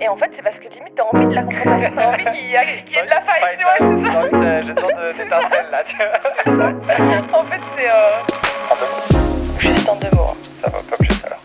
Et en fait, c'est parce que limite, t'as envie de la confrontation, t'as envie qu'il y ait de la faille, tu vois, c'est ça. J'ai tant d'étincelles là, tu vois. En fait, c'est... Juste en 2 mots. Hein. Ça va pas plus alors.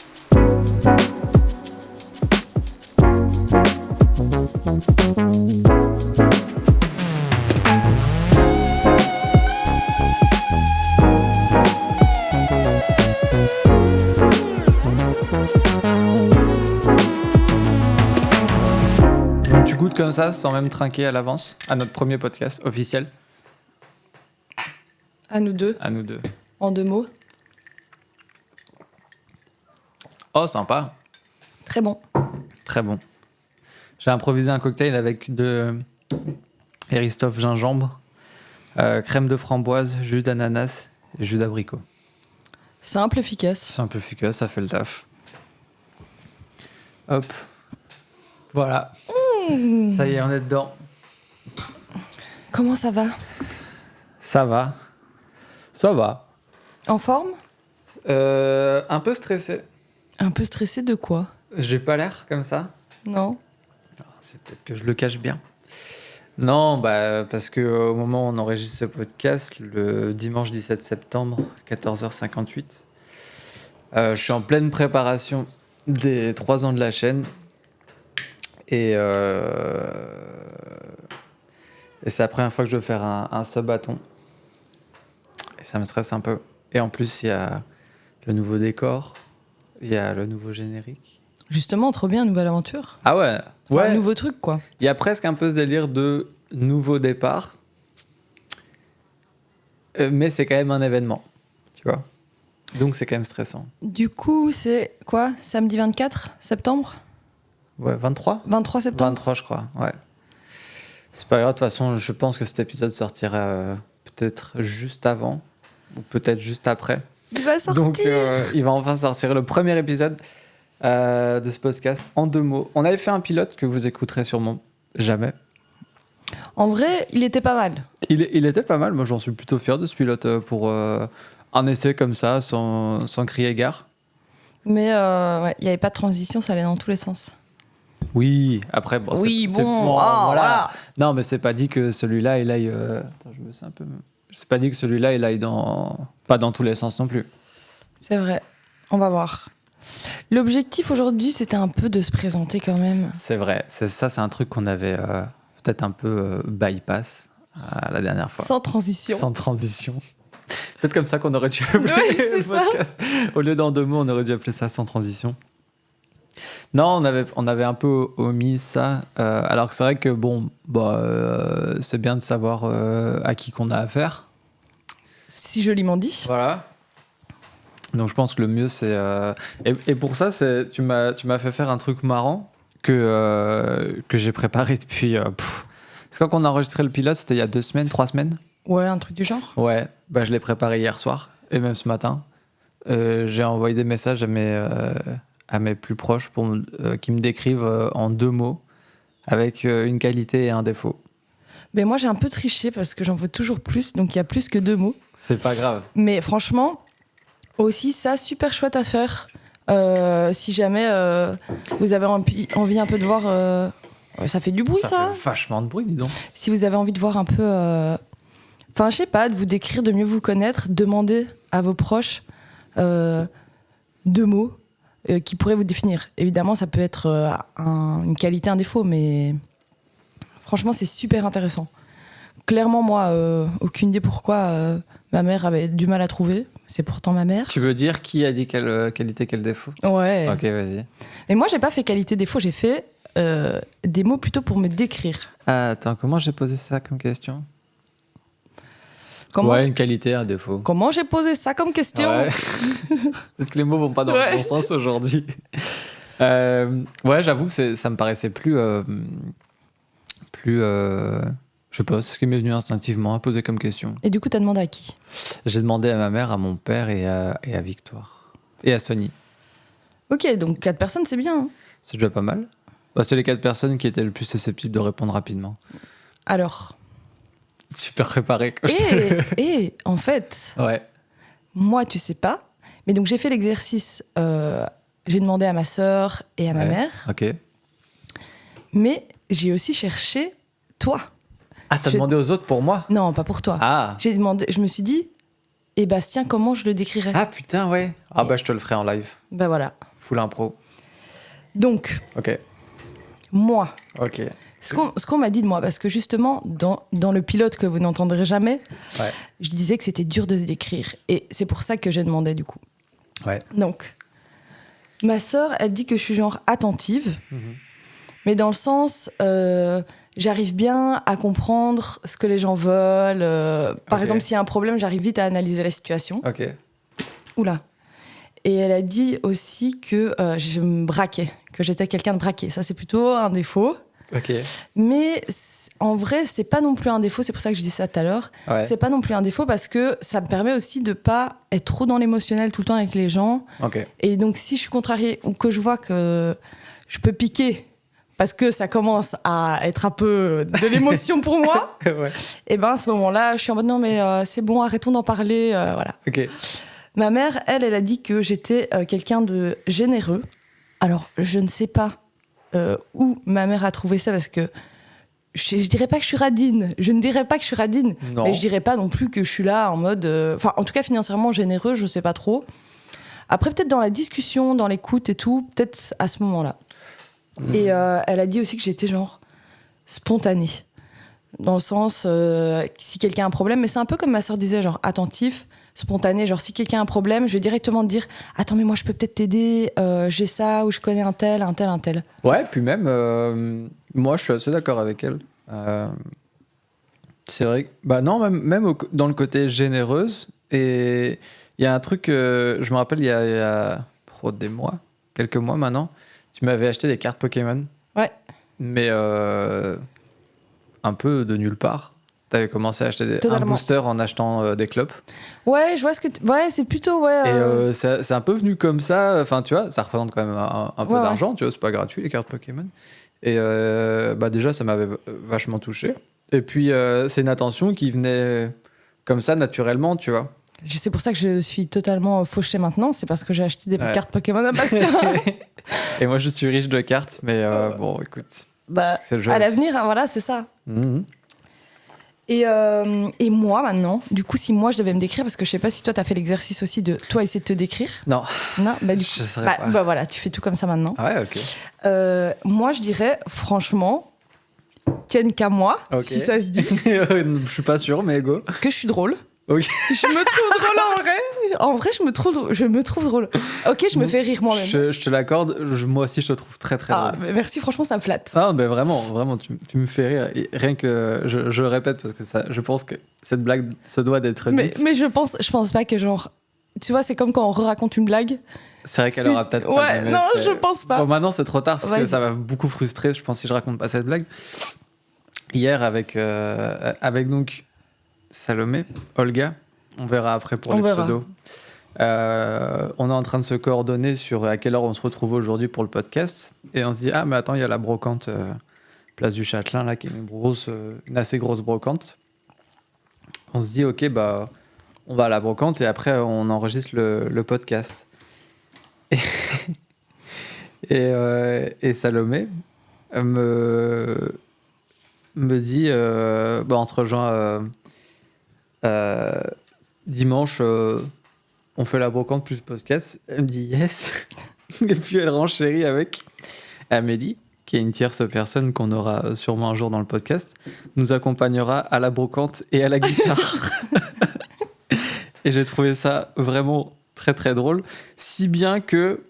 Donc tu goûtes comme ça, sans même trinquer à l'avance, à notre premier podcast officiel. À nous deux, À nous deux. en 2 mots. Oh, sympa. Très bon. Très bon. J'ai improvisé un cocktail avec de Eristoff gingembre, crème de framboise, jus d'ananas et jus d'abricot. Simple, efficace. C'est un peu efficace, ça fait le taf. Hop. Voilà. Ça y est, on est dedans. Comment ça va? Ça va. Ça va. En forme? Un peu stressé. Un peu stressé de quoi? J'ai pas l'air comme ça. Non? C'est peut-être que je le cache bien. Non, bah, parce qu'au moment où on enregistre ce podcast, le dimanche 17 septembre, 14h58, je suis en pleine préparation des 3 ans de la chaîne. Et c'est la première fois que je veux faire un subathon. Et ça me stresse un peu. Et en plus, il y a le nouveau décor, il y a le nouveau générique. Justement, trop bien, nouvelle aventure. Ah ouais, Enfin, ouais. un nouveau truc, quoi. Il y a presque un peu ce délire de nouveau départ. Mais c'est quand même un événement, tu vois. Donc c'est quand même stressant. Du coup, c'est quoi? Samedi 24 septembre? Ouais, 23 23 septembre? 23, je crois, ouais. C'est pas grave, de toute façon, je pense que cet épisode sortira peut-être juste avant, ou peut-être juste après. Il va sortir. Donc, il va enfin sortir le premier épisode de ce podcast en 2 mots. On avait fait un pilote que vous écouterez sûrement jamais. En vrai, il était pas mal. Il était pas mal, moi j'en suis plutôt fier de ce pilote pour un essai comme ça, sans crier gare. Mais ouais, il n'y avait pas de transition, ça allait dans tous les sens. Oui, après, bon, Oui, c'est bon, voilà. Non, mais c'est pas dit que celui-là, il aille... Attends, je me sais un peu... C'est pas dit que celui-là, il aille pas dans tous les sens non plus. C'est vrai. On va voir. L'objectif aujourd'hui, c'était un peu de se présenter quand même. C'est vrai, c'est un truc qu'on avait peut-être un peu bypass la dernière fois. Sans transition. Sans transition. Peut-être comme ça qu'on aurait dû appeler Ouais, le podcast. Au lieu d'en 2 mots, on aurait dû appeler ça sans transition. Non, on avait un peu omis ça. Alors que c'est vrai que bon, c'est bien de savoir à qui qu'on a affaire. Si joliment dit. Voilà. Donc je pense que le mieux c'est et pour ça tu m'as fait faire un truc marrant que j'ai préparé depuis c'est quand on a enregistré le pilote, c'était il y a 2 semaines, 3 semaines. Ouais, un truc du genre. Ouais, bah je l'ai préparé hier soir et même ce matin. J'ai envoyé des messages à mes plus proches pour qui me décrivent en 2 mots avec une qualité et un défaut. Mais moi, j'ai un peu triché parce que j'en veux toujours plus, donc il y a plus que 2 mots. C'est pas grave. Mais franchement, aussi, ça, super chouette à faire. Si jamais vous avez envie un peu de voir... ça fait du bruit, ça. fait vachement de bruit, dis donc. Si vous avez envie de voir un peu... Enfin, je sais pas, de vous décrire, de mieux vous connaître, demandez à vos proches 2 mots qui pourraient vous définir. Évidemment, ça peut être une qualité, un défaut, mais franchement, c'est super intéressant. Clairement, moi, aucune idée pourquoi ma mère avait du mal à trouver. C'est pourtant ma mère. Tu veux dire qui a dit quelle qualité, quel défaut? Ouais. Ok, vas-y. Mais moi, j'ai pas fait qualité-défaut, j'ai fait des mots plutôt pour me décrire. Attends, comment j'ai posé ça comme question? Comment ouais, une qualité, un défaut. Comment j'ai posé ça comme question? Ouais. Peut-être que les mots vont pas dans le bon sens aujourd'hui. Ouais, j'avoue que ça me paraissait plus je sais pas, c'est ce qui m'est venu instinctivement à poser comme question. Et du coup, t'as demandé à qui? J'ai demandé à ma mère, à mon père et à Victoire. Et à Sony. Ok, donc 4 personnes, c'est bien. Hein. C'est déjà pas mal. Bah, c'est les 4 personnes qui étaient le plus susceptibles de répondre rapidement. Alors. Super préparé. Et en fait, ouais. Moi, tu sais pas. Mais donc, j'ai fait l'exercice. J'ai demandé à ma sœur et à ma mère. Ok. Mais j'ai aussi cherché toi. Ah, t'as Je- demandé aux autres pour moi? Non, pas pour toi. Ah. Je me suis dit, et Bastien, comment je le décrirais? Ah, putain, ouais. Ah, bah, je te le ferai en live. Ben voilà. Full impro. Donc, Ok. moi, Ok. ce qu'on m'a dit de moi, parce que justement, dans le pilote que vous n'entendrez jamais, Ouais. je disais que c'était dur de se décrire. Et c'est pour ça que j'ai demandé, du coup. Ouais. Donc, ma sœur, elle dit que je suis genre attentive, mais dans le sens, j'arrive bien à comprendre ce que les gens veulent. Par Ok. exemple, s'il y a un problème, j'arrive vite à analyser la situation. Ok. Oula. Et elle a dit aussi que je me braquais, que j'étais quelqu'un de braqué. Ça, c'est plutôt un défaut. Ok. Mais en vrai, c'est pas non plus un défaut. C'est pour ça que je dis ça tout à l'heure. Ouais. C'est pas non plus un défaut parce que ça me permet aussi de pas être trop dans l'émotionnel tout le temps avec les gens. Ok. Et donc, si je suis contrariée ou que je vois que je peux piquer parce que ça commence à être un peu de l'émotion pour moi, Ouais. et ben à ce moment-là, je suis en mode non, mais c'est bon, arrêtons d'en parler. Voilà. Ok. Ma mère, elle a dit que j'étais quelqu'un de généreux. Alors, je ne sais pas où ma mère a trouvé ça parce que je dirais pas que je suis radine. Je ne dirais pas que je suis radine. Non. Mais je dirais pas non plus que je suis là en mode. Enfin, en tout cas, financièrement généreux, je sais pas trop. Après, peut-être dans la discussion, dans l'écoute et tout, peut-être à ce moment-là. Et elle a dit aussi que j'étais genre spontanée. Dans le sens, si quelqu'un a un problème, mais c'est un peu comme ma sœur disait, genre attentif, spontané. Genre, si quelqu'un a un problème, je vais directement te dire attends, mais moi, je peux peut-être t'aider, j'ai ça, ou je connais un tel. Ouais, puis même, moi, je suis assez d'accord avec elle. C'est vrai que, bah non, même dans le côté généreuse. Et il y a un truc, je me rappelle, il y a des mois, quelques mois maintenant, tu m'avais acheté des cartes Pokémon. Ouais. Mais un peu de nulle part. T'avais commencé à acheter un Totalement. booster en achetant des clopes. Ouais, je vois ce que. Ouais, c'est plutôt. Ouais, Et c'est un peu venu comme ça. Enfin, tu vois, ça représente quand même un peu Ouais, d'argent. Tu vois, c'est pas gratuit, les cartes Pokémon. Et bah déjà, ça m'avait vachement touché. Et puis, c'est une attention qui venait comme ça, naturellement, tu vois. C'est pour ça que je suis totalement fauchée maintenant. C'est parce que j'ai acheté des Ouais. cartes Pokémon à Bastien. Et moi, je suis riche de cartes, mais bon, écoute, Bah, c'est le jeu. à l'avenir, hein, voilà, c'est ça. Mhm. Et moi, maintenant, du coup, si moi je devais me décrire, parce que je sais pas si toi, t'as fait l'exercice aussi de toi essayer de te décrire. Non, Non, bah, du je coup, saurais pas. bah voilà, tu fais tout comme ça maintenant. Ah ouais, ok. Moi, je dirais, franchement, tienne qu'à moi, Ok. si ça se dit, Je suis pas sûr, mais go. que je suis drôle. Ok. Je me trouve drôle en vrai. En vrai, je me trouve drôle. Ok, je me fais rire moi-même. Je te l'accorde, moi aussi je te trouve très très Ah, drôle. mais merci, franchement, ça me flatte. Ah, mais vraiment, tu me fais rire. Et rien que je le répète parce que ça, je pense que cette blague se doit d'être Mais, dite. mais je pense pas que genre. Tu vois, c'est comme quand on raconte une blague. C'est vrai qu'elle Si- aura peut-être pas Ouais, le même non, effet. je pense pas. Bon, maintenant c'est trop tard parce que Vas-y. ça va beaucoup frustrer, je pense, si je raconte pas cette blague. Hier, avec donc Salomé, Olga, on verra après pour On les verra. pseudos. On est en train de se coordonner sur à quelle heure on se retrouve aujourd'hui pour le podcast. Et on se dit, ah, mais attends, il y a la brocante place du Châtelain, là, qui est une assez grosse brocante. On se dit, ok, bah, on va à la brocante et après, on enregistre le podcast. Et Salomé me dit, bah, on se rejoint dimanche, on fait la brocante plus podcast. Elle me dit yes. Et puis elle renchérit avec Amélie, qui est une tierce personne qu'on aura sûrement un jour dans le podcast, nous accompagnera à la brocante et à la guitare. Et j'ai trouvé ça vraiment très très drôle, si bien que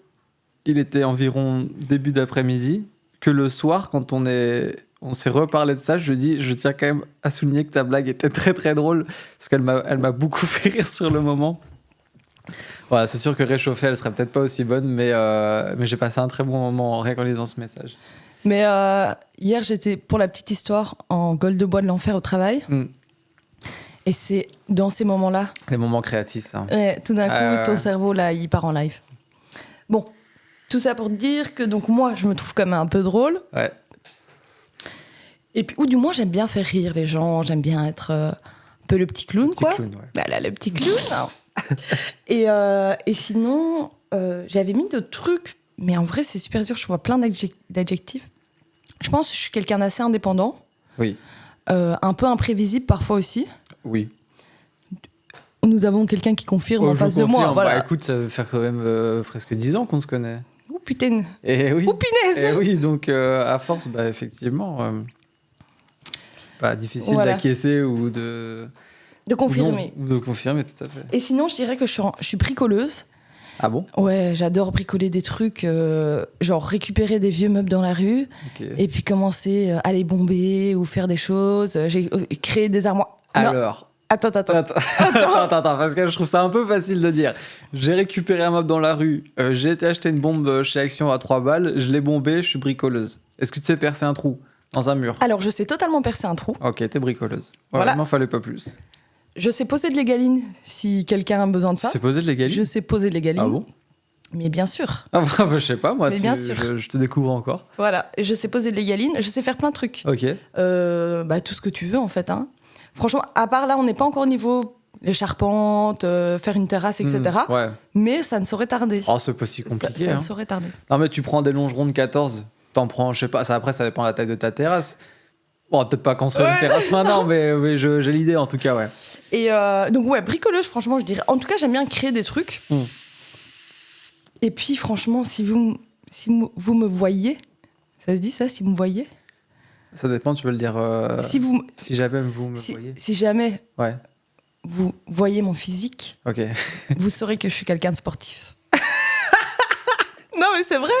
il était environ début d'après-midi, que le soir, quand on s'est reparlé de ça, je lui dis, je tiens quand même à souligner que ta blague était très très drôle, parce qu'elle m'a beaucoup fait rire sur le moment. Voilà, c'est sûr que réchauffée, elle serait peut-être pas aussi bonne, mais j'ai passé un très bon moment rien qu'en lisant ce message. Mais hier, j'étais, pour la petite histoire, en Gueule de bois de l'enfer au travail. Mm. Et c'est dans ces moments-là, Des moments créatifs, ça. tout d'un coup, ton cerveau, là, il part en live. Bon, tout ça pour dire que donc moi, je me trouve quand même un peu drôle. Ouais. Et puis, ou du moins, j'aime bien faire rire les gens. J'aime bien être un peu le petit clown, Petit quoi. clown, ouais. Bah là, le petit clown. hein. Et sinon, j'avais mis d'autres trucs. Mais en vrai, c'est super dur. Je vois plein d'adjectifs. Je pense que je suis quelqu'un d'assez indépendant, Oui. un peu imprévisible parfois aussi. Oui. Nous avons quelqu'un qui confirme en je face de moi. confirme. Voilà. Bah, écoute, ça va faire quand même presque 10 ans qu'on se connaît. Ouh putain. Et oui. Ouh punaise. Et oui, donc à force, bah, effectivement, c'est pas difficile Voilà. d'acquiescer ou de... De confirmer. Ou de confirmer, tout à fait. Et sinon, je dirais que je suis bricoleuse. Ah bon? Ouais, j'adore bricoler des trucs, genre récupérer des vieux meubles dans la rue Ok. et puis commencer à les bomber ou faire des choses. J'ai créé des armoires. Non, Alors... attends. Attends, parce que je trouve ça un peu facile de dire. J'ai récupéré un meuble dans la rue, j'ai été acheter une bombe chez Action à 3 balles, je l'ai bombé, je suis bricoleuse. Est-ce que tu sais percer un trou dans un mur? Alors, je sais totalement percer un trou. Ok, t'es bricoleuse. Voilà. Il m'en fallait pas plus. Je sais poser de l'égaline si quelqu'un a besoin de ça. C'est posé de l'égaline? Je sais poser de l'égaline. Ah bon? Mais bien sûr. Ah bah, je sais pas, moi, Mais bien sûr. je te découvre encore. Voilà. Et je sais poser de l'égaline. Je sais faire plein de trucs. Ok. Tout ce que tu veux, en fait. Hein. Franchement, à part là, on n'est pas encore au niveau les charpentes, faire une terrasse, etc. Ouais. Mais ça ne saurait tarder. Oh, c'est pas si compliqué. Ça hein. saurait tarder. Non, mais tu prends des longerons de 14, t'en prends, je sais pas, après, ça dépend de la taille de ta terrasse. Bon, peut-être pas construire une terrasse maintenant, mais j'ai l'idée en tout cas, ouais. Et donc, ouais, bricoleuse, franchement, je dirais. En tout cas, j'aime bien créer des trucs. Et puis, franchement, si vous me voyez, ça se dit ça, si vous me voyez? Ça dépend, tu veux le dire. Si jamais vous me voyez. Si jamais Ouais, vous voyez mon physique, ok. vous saurez que je suis quelqu'un de sportif. Non, mais c'est vrai.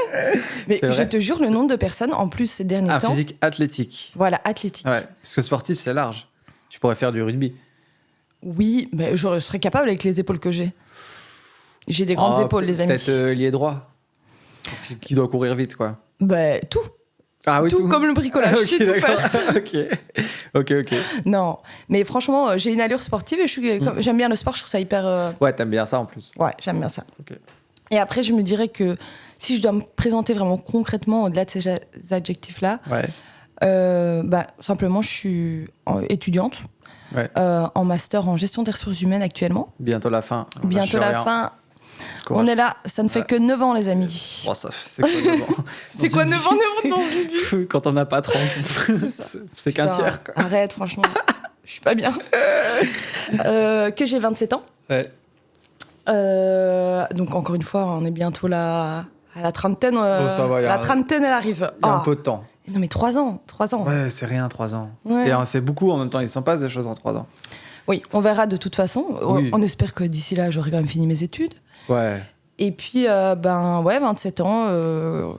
Mais C'est vrai. je te jure, le nombre de personnes, en plus, ces derniers Un temps. physique athlétique. Voilà, athlétique. Ouais, parce que sportif, c'est large. Tu pourrais faire du rugby. Oui, mais je serais capable avec les épaules que j'ai. J'ai des grandes épaules, les amis. Peut-être lié droit. Qui doit courir vite, quoi. Bah, tout. Ah oui, tout comme le bricolage, Ok, je sais tout d'accord. faire. ok. Non, mais franchement, j'ai une allure sportive et j'aime bien le sport, je trouve ça hyper... Ouais, t'aimes bien ça en plus. Ouais, j'aime bien ça. Ok. Et après, je me dirais que si je dois me présenter vraiment concrètement au-delà de ces adjectifs-là, Ouais. simplement, je suis étudiante, Ouais. en master en gestion des ressources humaines actuellement. Bientôt la fin. Bientôt la fin. Courage. On est là, ça ne fait que 9 ans, les amis. Oh, ça, c'est quoi 9 ans C'est Dans quoi une 9 ans dans une vie? vie Quand on n'a pas 30, c'est qu'un Putain, tiers. Quoi. Arrête, franchement. Je suis pas bien. Que j'ai 27 ans. Ouais. Donc, encore une fois, on est bientôt là à la trentaine. Ça va, la trentaine, elle arrive. Il y a un Ah. peu de temps. Non, mais 3 ans. 3 ans. Ouais, c'est rien, 3 ans. Ouais. Et c'est beaucoup en même temps. Il s'en passe des choses en 3 ans. Oui, on verra de toute façon. Oui. On espère que d'ici là, j'aurai quand même fini mes études. Ouais. Et puis, 27 ans,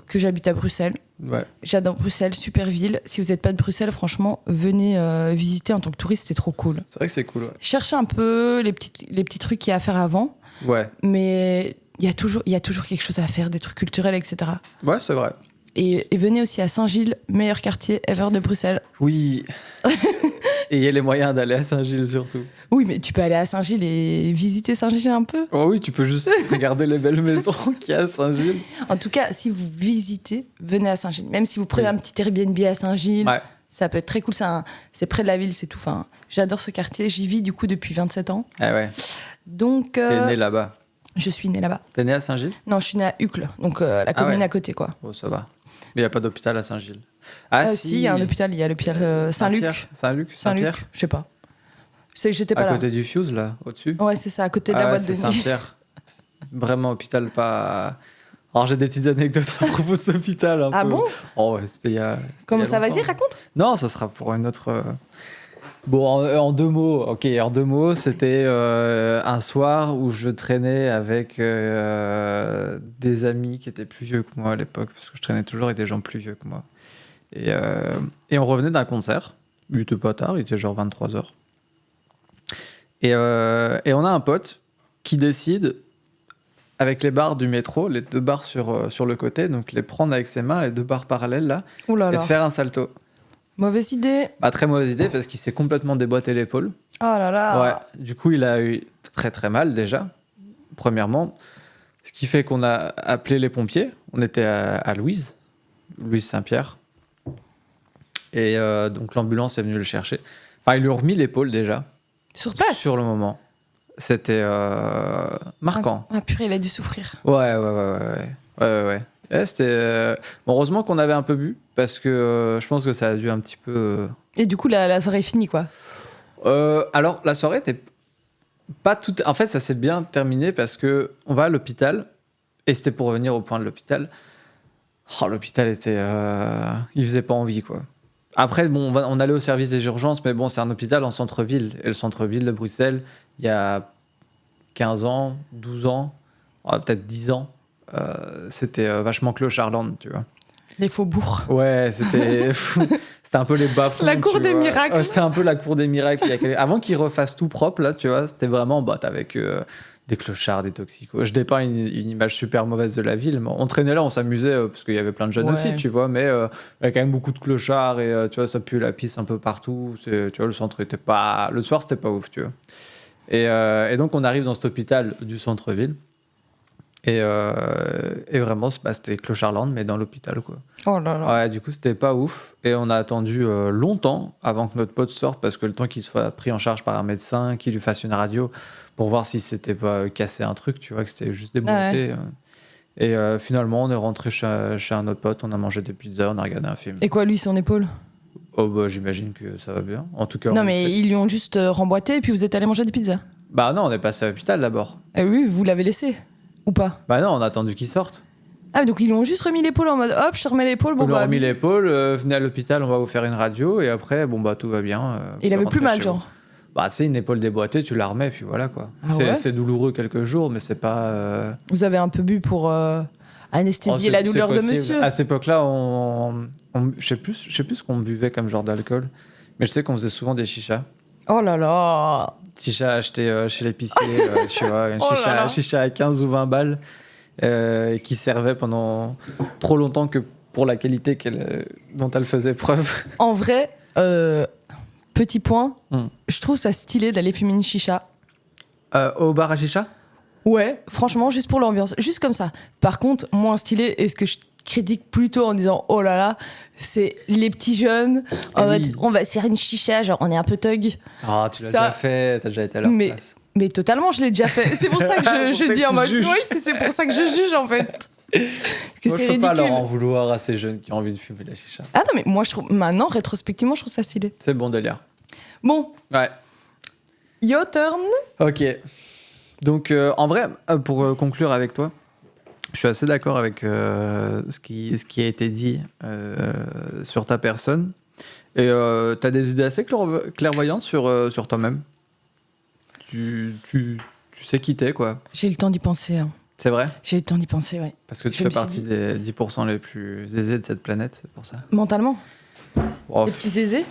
que j'habite à Bruxelles. Ouais. J'adore Bruxelles, super ville. Si vous n'êtes pas de Bruxelles, franchement, venez visiter en tant que touriste, c'est trop cool. C'est vrai que c'est cool. Ouais. Cherchez un peu les petits trucs qu'il y a à faire avant, Ouais, mais il y a toujours quelque chose à faire, des trucs culturels, etc. ouais, c'est vrai. Et venez aussi à Saint-Gilles, meilleur quartier ever de Bruxelles. Oui. Et il y a les moyens d'aller à Saint-Gilles surtout. Oui, mais tu peux aller à Saint-Gilles et visiter Saint-Gilles un peu. Oh oui, tu peux juste regarder les belles maisons qu'il y a à Saint-Gilles. En tout cas, si vous visitez, venez à Saint-Gilles. Même si vous prenez un petit Airbnb à Saint-Gilles, Ouais. ça peut être très cool. C'est près de la ville, c'est tout. Enfin, j'adore ce quartier. J'y vis du coup depuis 27 ans. Ah ouais. Donc, T'es né là-bas. je suis née là-bas. T'es né à Saint-Gilles? Non, je suis née à Uccle, donc la commune ouais. à côté, quoi. Oh, ça va. Mais il n'y a pas d'hôpital à Saint-Gilles. Ah Si, il y a un hôpital. Il y a l'hôpital Saint-Luc. Saint-Luc? Saint-Luc, Saint-Pierre? je sais pas. J'étais pas À là. côté du Fuse, là, au-dessus? Ouais, c'est ça, à côté de la Ah ouais, boîte de c'est nuit. Saint-Pierre. Vraiment, hôpital pas... Alors, j'ai des petites anecdotes à propos de cet hôpital. Ah bon? Oh, ouais, c'était il y a... Comment il y a ça, vas-y, longtemps. raconte. Non, ça sera pour une autre... Bon, en 2 mots, ok, en 2 mots, c'était un soir où je traînais avec des amis qui étaient plus vieux que moi à l'époque, parce que je traînais toujours avec des gens plus vieux que moi. Et on revenait d'un concert, il était pas tard, il était genre 23h. Et on a un pote qui décide, avec les barres du métro, les 2 barres sur le côté, donc les prendre avec ses mains, les 2 barres parallèles là, Ouh là et de là. faire un salto. Mauvaise idée. Bah, très mauvaise idée parce qu'il s'est complètement déboîté l'épaule. Oh là là. Ouais. Du coup, il a eu très très mal déjà, premièrement. Ce qui fait qu'on a appelé les pompiers. On était à Louise Saint-Pierre. Et donc l'ambulance est venue le chercher. Enfin, ils lui ont remis l'épaule déjà. Sur place. Sur le moment. C'était marquant. Ah purée, il a dû souffrir. Ouais. Ouais, c'était... Bon, heureusement qu'on avait un peu bu, parce que je pense que ça a dû un petit peu... Et du coup, la soirée est finie, quoi. Alors, la soirée était pas tout... En fait, ça s'est bien terminé, parce que on va à l'hôpital, et c'était pour revenir au point de l'hôpital. Oh, l'hôpital était... Il faisait pas envie, quoi. Après, bon, on allait au service des urgences, mais bon, c'est un hôpital en centre-ville. Et le centre-ville de Bruxelles, il y a 15 ans, 12 ans, peut-être 10 ans, c'était vachement clocharland, tu vois. Les faubourgs. Ouais, c'était c'était un peu les bas-fonds. La cour tu des vois. miracles. Ouais, c'était un peu la cour des miracles. Avant qu'ils refassent tout propre, là, tu vois, c'était vraiment avec des clochards, des toxicos. Je dépeins une image super mauvaise de la ville. Mais on traînait là, on s'amusait parce qu'il y avait plein de jeunes Ouais. aussi, tu vois, mais il y avait quand même beaucoup de clochards et tu vois, ça pue la pisse un peu partout. Tu vois, le centre était pas. Le soir, c'était pas ouf, tu vois. Et donc, on arrive dans cet hôpital du centre-ville. Et vraiment, c'était Clocharland, mais dans l'hôpital, quoi. Oh là là. Ouais, du coup, c'était pas ouf. Et on a attendu longtemps avant que notre pote sorte, parce que le temps qu'il soit pris en charge par un médecin, qu'il lui fasse une radio, pour voir si c'était pas cassé un truc, tu vois, que c'était juste démonté. Et finalement, on est rentré chez un autre pote, on a mangé des pizzas, on a regardé un film. Et quoi, lui, son épaule? Oh, bah, j'imagine que ça va bien. En tout cas, Non, on mais fait- ils lui ont juste remboîté et puis vous êtes allé manger des pizzas. Bah non, on est passé à l'hôpital d'abord. Et lui, vous l'avez laissé? Ou pas? Bah non, on a attendu qu'il sorte. Ah, donc ils lui ont juste remis l'épaule en mode hop, je te remets l'épaule. Bon, On lui a remis bisous. l'épaule, venez à l'hôpital, on va vous faire une radio, et après, bon, bah tout va bien. Et il vous avait rentrez plus mal, chez vous. genre. Bah, c'est une épaule déboîtée, tu la remets, puis voilà, quoi. Ah ouais C'est douloureux quelques jours, mais c'est pas... Vous avez un peu bu pour anesthésier la douleur de possible. monsieur. À cette époque-là, je sais plus ce qu'on buvait comme genre d'alcool, mais je sais qu'on faisait souvent des chichas. Oh là là. Chicha acheté chez l'épicier, tu vois, une Oh là là. chicha à 15 ou 20 balles, qui servait pendant trop longtemps que pour la qualité dont elle faisait preuve. En vrai, petit point, Hmm. je trouve ça stylé d'aller fumer une chicha. Au bar à chicha? Ouais, franchement, juste pour l'ambiance, juste comme ça. Par contre, moins stylé, et ce que je critique plutôt en disant oh là là, c'est les petits jeunes, en Oui. mode, on va se faire une chicha, genre on est un peu thug. Ah, tu l'as Ça- déjà fait, t'as déjà été à leur Mais- place. Mais totalement, je l'ai déjà fait. C'est pour ça que Pour je ça dis que en tu mode juges. oui, c'est pour ça que je juge en fait. Parce que Moi, c'est je peux pas leur en ridicule. vouloir à ces jeunes qui ont envie de fumer la chicha. Ah non, mais moi je trouve, maintenant, rétrospectivement, je trouve ça stylé. C'est bon délire. Bon, Ouais. your turn. Ok. Donc, en vrai, pour conclure avec toi, je suis assez d'accord avec ce qui a été dit sur ta personne. Et tu as des idées assez clairvoyantes sur toi-même. Tu sais qui t'es, quoi. J'ai eu le temps d'y penser. hein. C'est vrai? J'ai eu le temps d'y penser, ouais. Parce que tu Je fais me suis partie des 10% les plus aisés de cette planète, c'est pour ça. Mentalement. Oh, Les plus aisés,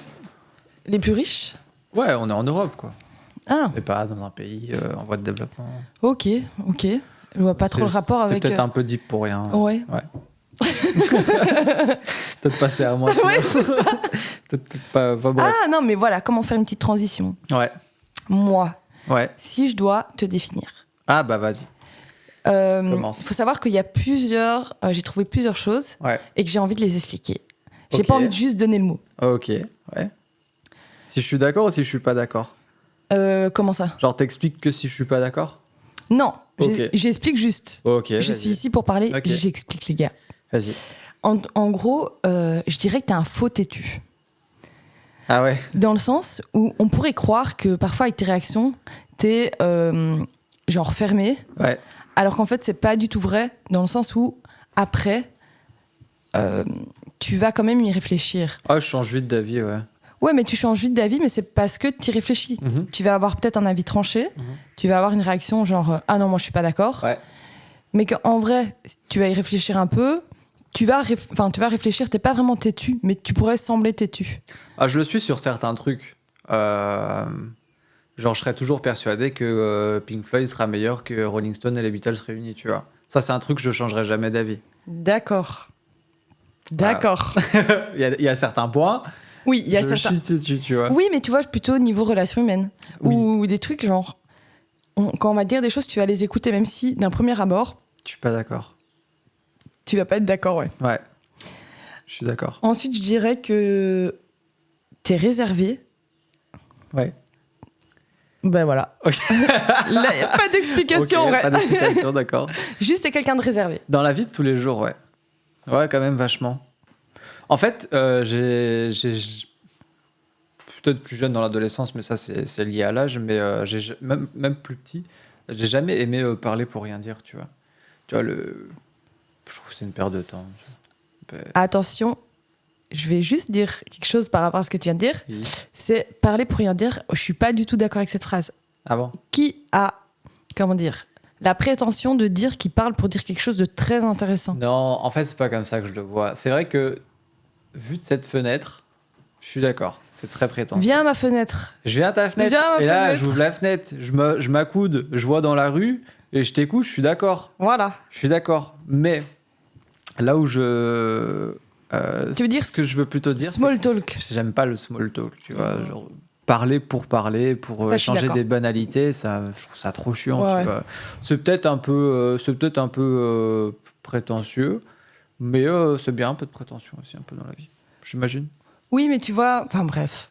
les plus riches. ouais, on est en Europe, quoi. Ah, Et pas dans un pays en voie de développement. ok. Je vois pas trop le rapport C'était avec. peut-être un peu deep pour rien. Ouais. Peut-être passer à moi. Ouais, c'est ça. Peut-être pas bref. Ah non, mais voilà, comment faire une petite transition. Ouais. Moi, Ouais. si je dois te définir. Ah bah vas-y. Il Commence. faut savoir qu'il y a plusieurs. J'ai trouvé plusieurs choses Ouais. et que j'ai envie de les expliquer. J'ai Ok. pas envie de juste donner le mot. Ok. Ouais. Si je suis d'accord ou si je suis pas d'accord? Comment ça? Genre t'expliques que si je suis pas d'accord? Non, Ok. j'explique juste. Ok. Je vas-y. suis ici pour parler, Ok. j'explique les gars. Vas-y. En gros, je dirais que t'es un faux têtu. Ah ouais. Dans le sens où on pourrait croire que parfois avec tes réactions, t'es genre fermé, Ouais. alors qu'en fait c'est pas du tout vrai, dans le sens où après, tu vas quand même y réfléchir. Ah je change vite d'avis, ouais. Ouais, mais tu changes vite d'avis, mais c'est parce que tu y réfléchis. Mhm. Tu vas avoir peut-être un avis tranché, tu vas avoir une réaction genre ah non, moi je suis pas d'accord. Ouais. Mais qu'en vrai, tu vas y réfléchir un peu, tu vas réfléchir, t'es pas vraiment têtu, mais tu pourrais sembler têtu. Ah je le suis sur certains trucs. Genre je serais toujours persuadé que Pink Floyd sera meilleur que Rolling Stone et les Beatles réunis, tu vois. Ça c'est un truc que je changerai jamais d'avis. D'accord. D'accord. Il y a certains points. Oui, il y a je certains. chie dessus, tu vois. Oui, mais tu vois, plutôt niveau relations humaines. Oui. Ou des trucs genre. Quand on va te dire des choses, tu vas les écouter, même si d'un premier abord, Je suis pas d'accord. tu vas pas être d'accord, ouais. Ouais. Je suis d'accord. Ensuite, je dirais que t'es réservé. Ouais. Ben voilà. Ok. Là, y a pas d'explication, Ok, ouais. pas d'explication, d'accord. Juste, t'es quelqu'un de réservé. Dans la vie de tous les jours, ouais. Ouais, quand même, vachement. En fait, j'ai peut-être plus jeune dans l'adolescence, mais ça, c'est lié à l'âge, mais même plus petit, j'ai jamais aimé parler pour rien dire, tu vois. Tu vois, je trouve que c'est une perte de temps. Attention, je vais juste dire quelque chose par rapport à ce que tu viens de dire. Oui. C'est parler pour rien dire. Je suis pas du tout d'accord avec cette phrase. Ah bon? Qui a, comment dire, la prétention de dire qu'il parle pour dire quelque chose de très intéressant? Non, en fait, c'est pas comme ça que je le vois. C'est vrai que, vu de cette fenêtre, je suis d'accord. C'est très prétentieux. Viens à ma fenêtre. Je viens à ta fenêtre, Viens à ma et là, fenêtre. j'ouvre la fenêtre, je m'accoude, je vois dans la rue, et je t'écoute, je suis d'accord. Voilà. Je suis d'accord. Mais, là où Tu veux dire ce que je veux plutôt dire, Small talk. c'est que j'aime pas le small talk, tu vois. Genre, parler, pour Ça, je suis échanger d'accord. des banalités, ça, je trouve ça trop chiant, Ouais, tu vois. C'est peut-être un peu, prétentieux, mais c'est bien un peu de prétention aussi, un peu dans la vie, j'imagine. Oui, mais tu vois, enfin bref,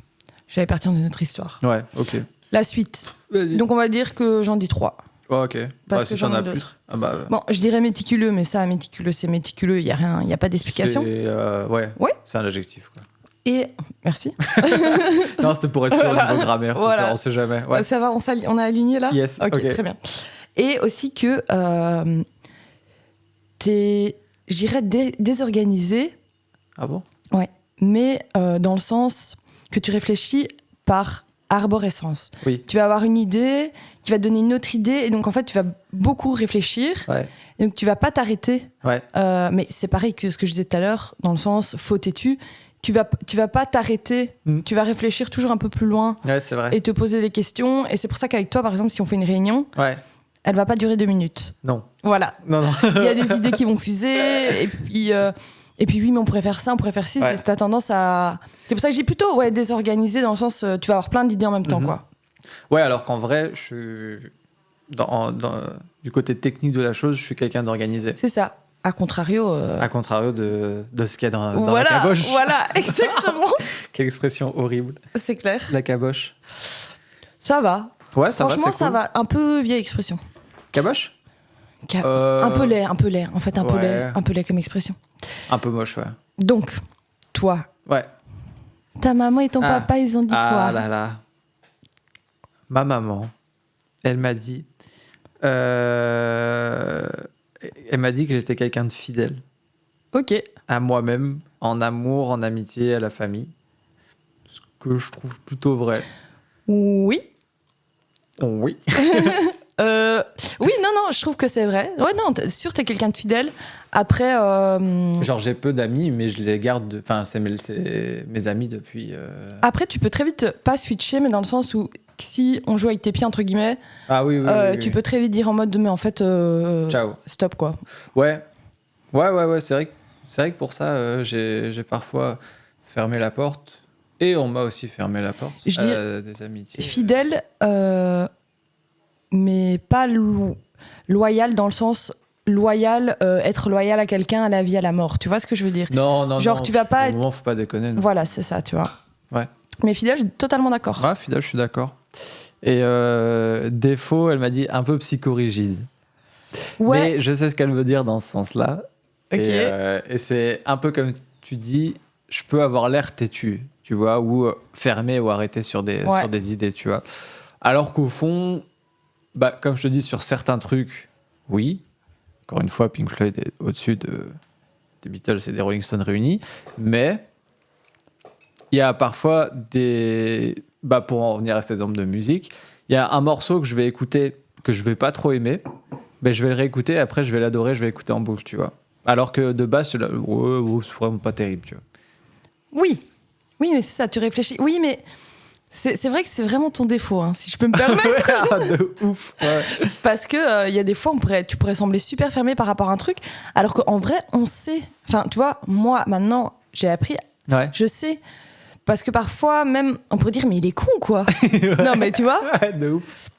j'allais partir de notre histoire. Ouais, ok. La suite. Vas-y. Donc on va dire que j'en dis 3. Oh, ok. Parce Bah, que si j'en t'en ai as plus. d'autres. Ah bah, Bon, je dirais méticuleux, mais ça, méticuleux, c'est méticuleux, il n'y a rien, il n'y a pas d'explication. Ouais. Ouais. C'est un adjectif, quoi. Et, merci. Non, c'était pour être sûr au niveau grammaire, tout Voilà. ça, on sait jamais. Ouais. Ça va, on a aligné là? Yes, ok, ok. très bien. Et aussi que t'es, je dirais, désorganisé, Ah bon? mais dans le sens que tu réfléchis par arborescence. Oui. Tu vas avoir une idée qui va te donner une autre idée, et donc en fait, tu vas beaucoup réfléchir, Ouais. et donc tu vas pas t'arrêter. Ouais. Mais c'est pareil que ce que je disais tout à l'heure, dans le sens faux têtu. Tu vas pas t'arrêter, tu vas réfléchir toujours un peu plus loin Ouais, c'est vrai. et te poser des questions. Et c'est pour ça qu'avec toi, par exemple, si on fait une réunion, Ouais. elle va pas durer 2 minutes. Non. Voilà. Non, non. Il y a des idées qui vont fuser, et puis oui, mais on pourrait faire ça, on pourrait faire ci. Ouais. T'as tendance à. C'est pour ça que j'ai plutôt désorganisé, dans le sens, tu vas avoir plein d'idées en même temps, Mhm. quoi. Ouais, alors qu'en vrai, je suis du côté technique de la chose, je suis quelqu'un d'organisé. C'est ça. À contrario. À contrario de ce qu'il y a dans voilà, la caboche. voilà, exactement. Quelle expression horrible. C'est clair. La caboche. Ça va. Ouais, ça Franchement, va, c'est ça cool. va. Un peu vieille expression. Caboche? Un peu laid. En fait, un peu Ouais. laid. Un peu laid comme expression. Un peu moche, ouais. Donc, toi, Ouais. ta maman et ton Ah. papa, ils ont dit Ah quoi? là là. Ma maman, elle m'a dit... Elle m'a dit que j'étais quelqu'un de fidèle Ok. à moi-même, en amour, en amitié, à la famille. Ce que je trouve plutôt vrai. Oui. Oui. Oui, non, je trouve que c'est vrai. Ouais, non, sûr, t'es quelqu'un de fidèle. Après, Genre, j'ai peu d'amis, mais je les garde... Enfin, c'est mes amis depuis... après, tu peux très vite pas switcher, mais dans le sens où si on joue avec tes pieds, entre guillemets, Ah oui, oui. tu peux très vite dire en mode, mais en fait, Ciao. stop, quoi. Ouais, c'est vrai que pour ça, j'ai parfois fermé la porte. Et on m'a aussi fermé la porte. Je dis- des amitiés. Fidèle, mais pas loyal dans le sens loyal, être loyal à quelqu'un à la vie, à la mort. Tu vois ce que je veux dire? Non. Genre, tu vas pas Au être- moment, faut pas déconner. Non. Voilà, c'est ça, tu vois. Ouais. Mais fidèle, je suis totalement d'accord. Ouais, fidèle, je suis d'accord. Et défaut, elle m'a dit un peu psychorigide. Ouais, Mais je sais ce qu'elle veut dire dans ce sens-là. ok. Et c'est un peu comme tu dis, je peux avoir l'air têtu, tu vois, ou fermé ou arrêté sur des idées, tu vois. Alors qu'au fond, bah, comme je te dis, sur certains trucs, oui. Encore une fois, Pink Floyd est au-dessus des Beatles et des Rolling Stones réunis. Mais il y a parfois des... Bah, pour en revenir à cet exemple de musique, il y a un morceau que je vais écouter, que je vais pas trop aimer, mais je vais le réécouter, après je vais l'adorer, je vais l'écouter en boucle, tu vois. Alors que de base, c'est vraiment pas terrible, tu vois. Oui, mais c'est ça, tu réfléchis. Oui, mais c'est vrai que c'est vraiment ton défaut, hein, si je peux me permettre. De ouf. Ouais. Parce que y a des fois, tu pourrais sembler super fermé par rapport à un truc, alors qu'en vrai, on sait. Enfin, tu vois, moi, maintenant, j'ai appris, Ouais. je sais. Parce que parfois, même, on pourrait dire, mais il est con, quoi. Non, mais tu vois, Ouais, de ouf.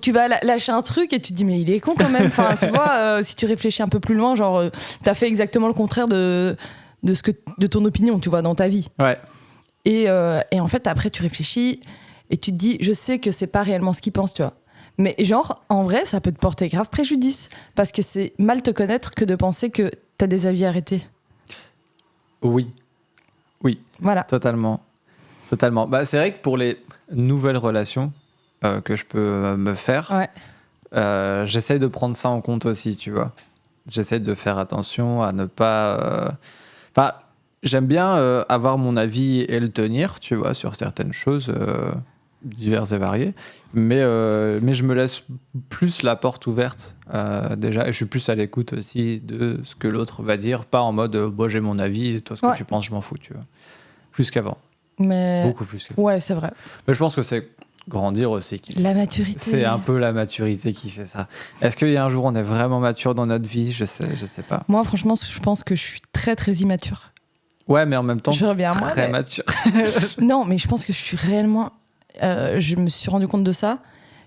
tu vas lâcher un truc et tu te dis, mais il est con quand même. Enfin, tu vois, si tu réfléchis un peu plus loin, genre, t'as fait exactement le contraire de ton opinion, tu vois, dans ta vie. Ouais. Et en fait, après, tu réfléchis et tu te dis, je sais que c'est pas réellement ce qu'il pense, tu vois. Mais genre, en vrai, ça peut te porter grave préjudice. Parce que c'est mal te connaître que de penser que t'as des avis arrêtés. Oui. Oui, Voilà. totalement. Totalement. Bah, c'est vrai que pour les nouvelles relations que je peux me faire, j'essaye de prendre ça en compte aussi, tu vois. J'essaye de faire attention à ne pas... Enfin, j'aime bien avoir mon avis et le tenir, tu vois, sur certaines choses diverses et variées. Mais je me laisse plus la porte ouverte, déjà. Et je suis plus à l'écoute aussi de ce que l'autre va dire. Pas en mode, moi j'ai mon avis et toi ce que tu penses, je m'en fous, tu vois. Plus qu'avant. Mais... Beaucoup plus qu'avant. Ouais, c'est vrai. Mais je pense que c'est grandir aussi. La maturité. C'est un peu la maturité qui fait ça. Est-ce qu'il y a un jour où on est vraiment mature dans notre vie? Je sais pas. Moi, franchement, je pense que je suis très, très immature. Ouais, mais en même temps, Je reviens à moi, très mais- mature. Non, mais je pense que je suis réellement... je me suis rendu compte de ça.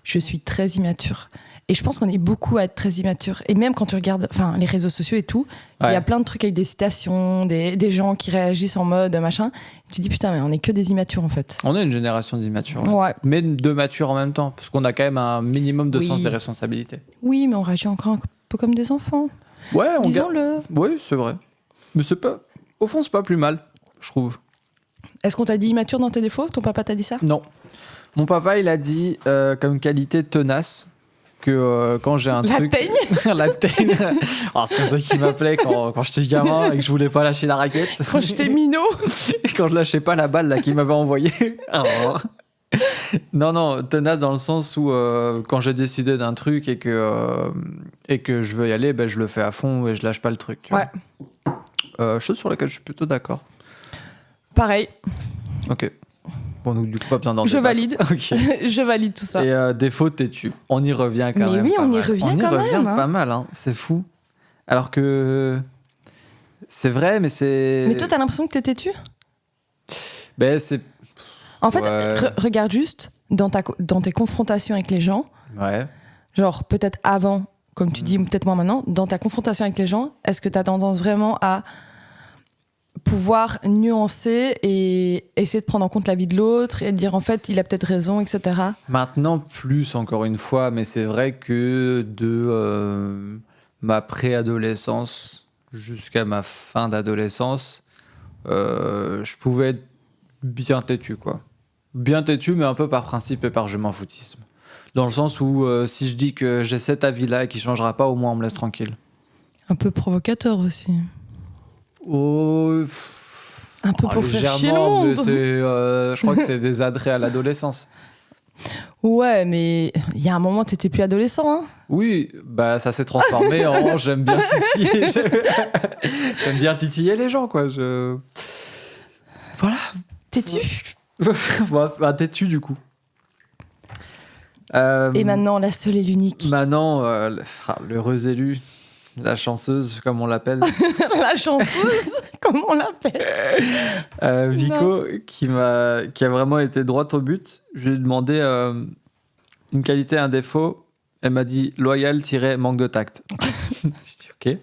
Je suis très immature. Et je pense qu'on est beaucoup à être très immature. Et même quand tu regardes les réseaux sociaux et tout, il y a plein de trucs avec des citations, des gens qui réagissent en mode machin. Tu te dis, putain, mais on est que des immatures, en fait. On est une génération d'immatures. Ouais. Mais de matures en même temps. Parce qu'on a quand même un minimum de Oui. sens des responsabilités. Oui, mais on réagit encore un peu comme des enfants. Ouais, on Disons-le. Oui, c'est vrai. Mais c'est pas... Au fond, c'est pas plus mal, je trouve. Est-ce qu'on t'a dit immature dans tes défauts? Ton papa t'a dit ça? Non. Mon papa, il a dit comme qualité tenace que quand j'ai un La truc... teigne. La teigne. Alors, c'est comme ça qu'il m'appelait quand j'étais gamin et que je voulais pas lâcher la raquette. Quand j'étais minot. Et quand je lâchais pas la balle là qu'il m'avait envoyée. Oh. Non, tenace dans le sens où quand j'ai décidé d'un truc et que je veux y aller, ben, je le fais à fond et je lâche pas le truc. Tu Ouais. vois. Chose sur laquelle je suis plutôt d'accord. Pareil. Ok. Bon, donc du coup, pas besoin d'en Je débattre. valide. Ok. Je valide tout ça. Et défaut têtu. On y revient quand Mais même. oui, pas on y mal. revient On y quand revient même, hein. pas mal, hein. C'est fou. Alors que c'est vrai, mais c'est. Mais toi, t'as l'impression que t'es têtu? Ben c'est. En fait, Ouais. regarde juste dans tes confrontations avec les gens, Ouais. genre peut-être avant, comme tu dis, ou peut-être moins maintenant, dans ta confrontation avec les gens, est-ce que t'as tendance vraiment à pouvoir nuancer et essayer de prendre en compte la vie de l'autre et de dire en fait il a peut-être raison, etc. Maintenant, plus encore une fois, mais c'est vrai que de ma préadolescence jusqu'à ma fin d'adolescence, je pouvais être bien têtu, quoi. Bien têtu, mais un peu par principe et par je m'en foutisme. Dans le sens où si je dis que j'ai cet avis-là et qu'il ne changera pas, au moins on me laisse tranquille. Un peu provocateur aussi. Oh, Un peu pour faire chier le légèrement, mais monde. je crois que c'est des attraits à l'adolescence. Ouais, mais il y a un moment, t'étais plus adolescent, hein. Oui, bah ça s'est transformé en j'aime bien titiller. J'aime bien titiller les gens, quoi. Voilà. Têtu. Bah, têtu, du coup. Et maintenant, la seule et l'unique. Maintenant, l'heureuse élue, la chanceuse, comme on l'appelle, La chanceuse, comme on l'appelle. Vico, qui a vraiment été droite au but. Je lui ai demandé une qualité, un défaut. Elle m'a dit loyal-manque de tact. J'ai dit ok.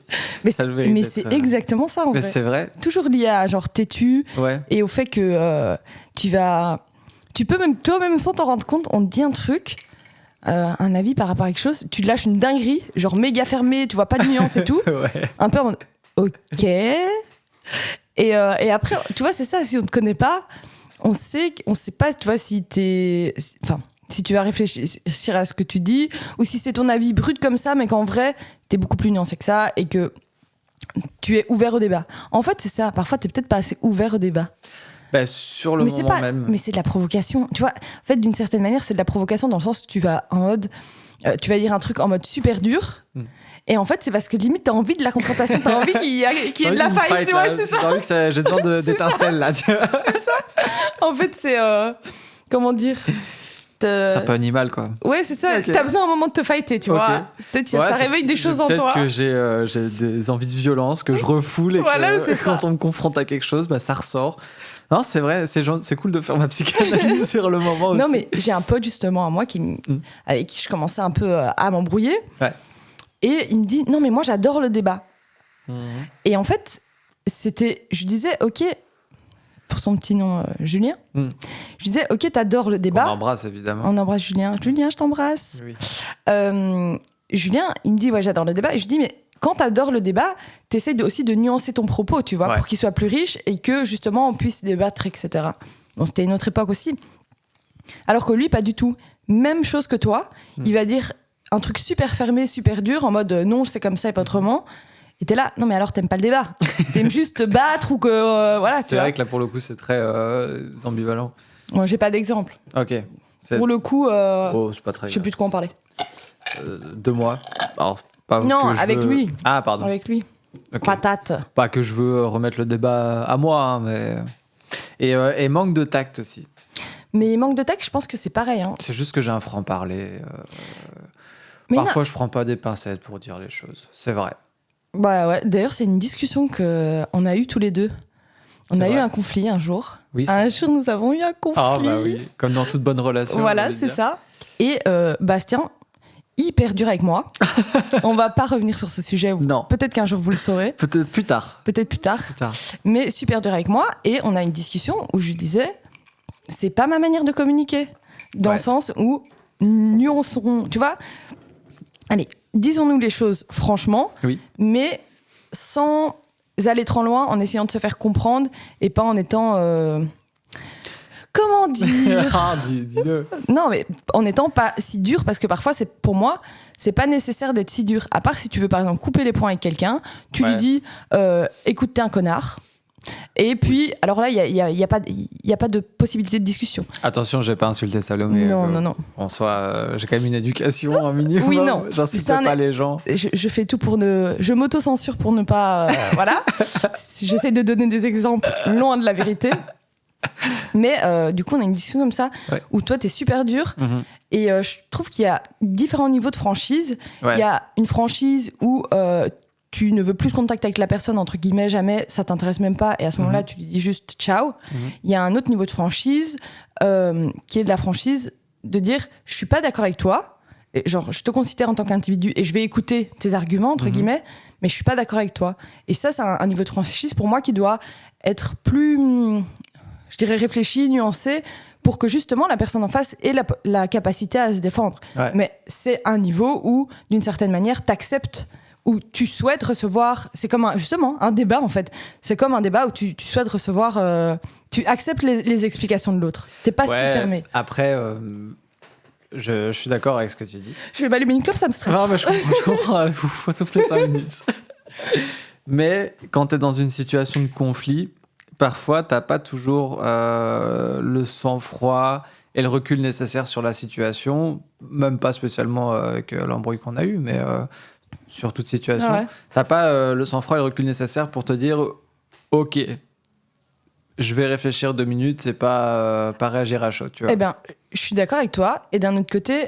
Mais Ça a le mérite mais d'être, c'est exactement ça, en Mais fait. c'est vrai. Toujours lié à genre têtu Ouais. et au fait que tu peux même toi-même sans t'en rendre compte, on te dit un truc, un avis par rapport à quelque chose, tu lâches une dinguerie, genre méga fermé, tu vois pas de nuance et tout, Ouais. un peu en mode ok. Et après, tu vois, c'est ça, si on te connaît pas, on sait pas, tu vois, si tu vas réfléchir à ce que tu dis, ou si c'est ton avis brut comme ça, mais qu'en vrai, t'es beaucoup plus nuancé que ça, et que tu es ouvert au débat. En fait, c'est ça. Parfois, t'es peut-être pas assez ouvert au débat. Bah, sur le Mais c'est moment pas. même. Mais c'est de la provocation. Tu vois, en fait, d'une certaine manière, c'est de la provocation dans le sens où tu vas en mode. Tu vas dire un truc en mode super dur. Et en fait, c'est parce que limite, t'as envie de la confrontation, t'as envie qu'il y ait de la fight. Tu vois, c'est ça. J'ai envie que j'ai besoin d'étincelles là. Tu vois. En fait, c'est. Comment dire C'est un peu animal, quoi. Ouais, c'est ça. Ok. T'as besoin un moment de te fighter, tu Ok. vois. Peut-être Ouais, ça réveille des choses en toi. Peut-être que j'ai des envies de violence, que je refoule et Voilà, que c'est quand ça. on me confronte à quelque chose, bah, ça ressort. Non, c'est vrai, c'est cool de faire ma psychanalyse sur le moment aussi. Non, mais j'ai un pote justement à moi avec qui je commençais un peu à m'embrouiller. Ouais. Et il me dit non, mais moi j'adore le débat. Et en fait, je disais ok, pour son petit nom Julien, je disais ok, t'adores le On débat. embrasse évidemment. On embrasse Julien. Julien, je t'embrasse. Oui. Julien, il me dit ouais, j'adore le débat. Et je dis mais quand t'adores le débat, t'essayes aussi de nuancer ton propos, tu vois, Ouais. pour qu'il soit plus riche et que justement on puisse débattre, etc. Bon, c'était une autre époque aussi. Alors que lui, pas du tout. Même chose que toi, il va dire un truc super fermé, super dur, en mode non, c'est comme ça et pas autrement. Et t'es là, non mais alors t'aimes pas le débat. T'aimes juste te battre ou que voilà, tu C'est vois. vrai que là, pour le coup, c'est très ambivalent. Moi, j'ai pas d'exemple. Ok. C'est- Pour le coup, Oh, c'est pas très je sais plus de quoi on parlait. 2 mois. Alors, pas Non, que je avec veux- lui. Ah, pardon. Avec lui. Ok. Patate. Pas que je veux remettre le débat à moi, hein, mais... Et manque de tact aussi. Mais manque de tact, je pense que c'est pareil. Hein. C'est juste que j'ai un franc-parler. Mais Parfois, je prends pas des pincettes pour dire les choses. C'est vrai. Bah ouais. D'ailleurs, c'est une discussion que on a eue tous les deux. On C'est a eu vrai. un conflit un jour. Oui, c'est- Un jour, nous avons eu un conflit. Ah bah oui, comme dans toute bonne relation. Voilà, j'allais c'est dire. ça. Et Bastien, hyper dur avec moi. On va pas revenir sur ce sujet. Non. Peut-être qu'un jour vous le saurez. Peut-être plus tard. Peut-être plus tard. Plus tard. Mais super dur avec moi. Et on a une discussion où je lui disais, c'est pas ma manière de communiquer. Dans Ouais. le sens où nuançons, tu vois. Allez, disons-nous les choses franchement, Oui. mais sans aller trop loin, en essayant de se faire comprendre et pas en étant... Comment dire? Ah, dis-le. Non, mais en étant pas si dur, parce que parfois, pour moi, c'est pas nécessaire d'être si dur. À part si tu veux, par exemple, couper les points avec quelqu'un, tu Ouais. lui dis écoute, t'es un connard. Et puis, alors là, il y a pas de possibilité de discussion. Attention, j'ai pas insulté Salomé. Non. En soi, j'ai quand même une éducation, un minimum. Oui, non. J'insulte C'est un- pas les gens. Je fais tout pour ne. Je m'auto-censure pour ne pas. Voilà. J'essaie de donner des exemples loin de la vérité. Mais du coup, on a une discussion comme ça Ouais. où toi, t'es super dur. Mhm. Et je trouve qu'il y a différents niveaux de franchise. Ouais. Il y a une franchise où tu ne veux plus de contact avec la personne, entre guillemets, jamais, ça t'intéresse même pas. Et à ce moment-là, tu lui dis juste ciao. Il y a un autre niveau de franchise qui est de la franchise de dire je suis pas d'accord avec toi. Et genre, je te considère en tant qu'individu et je vais écouter tes arguments, entre guillemets, mais je suis pas d'accord avec toi. Et ça, c'est un niveau de franchise pour moi qui doit être plus, je dirais, réfléchi, nuancé, pour que justement la personne en face ait la capacité à se défendre. Ouais. Mais c'est un niveau où, d'une certaine manière, t'acceptes, où tu souhaites recevoir. C'est comme justement un débat, en fait. C'est comme un débat où tu souhaites recevoir. Tu acceptes les explications de l'autre. T'es pas Ouais, si fermé. Après, je suis d'accord avec ce que tu dis. Je vais m'allumer une clope, ça me stresse. Non, mais je comprends. Il faut souffler 5 minutes. Mais quand tu es dans une situation de conflit, parfois, tu n'as pas toujours le sang-froid et le recul nécessaire sur la situation, même pas spécialement avec l'embrouille qu'on a eu, mais sur toute situation. Ah ouais. Tu n'as pas le sang-froid et le recul nécessaire pour te dire « Ok, je vais réfléchir 2 minutes et pas réagir à chaud. » tu vois. Eh bien, je suis d'accord avec toi. Et d'un autre côté,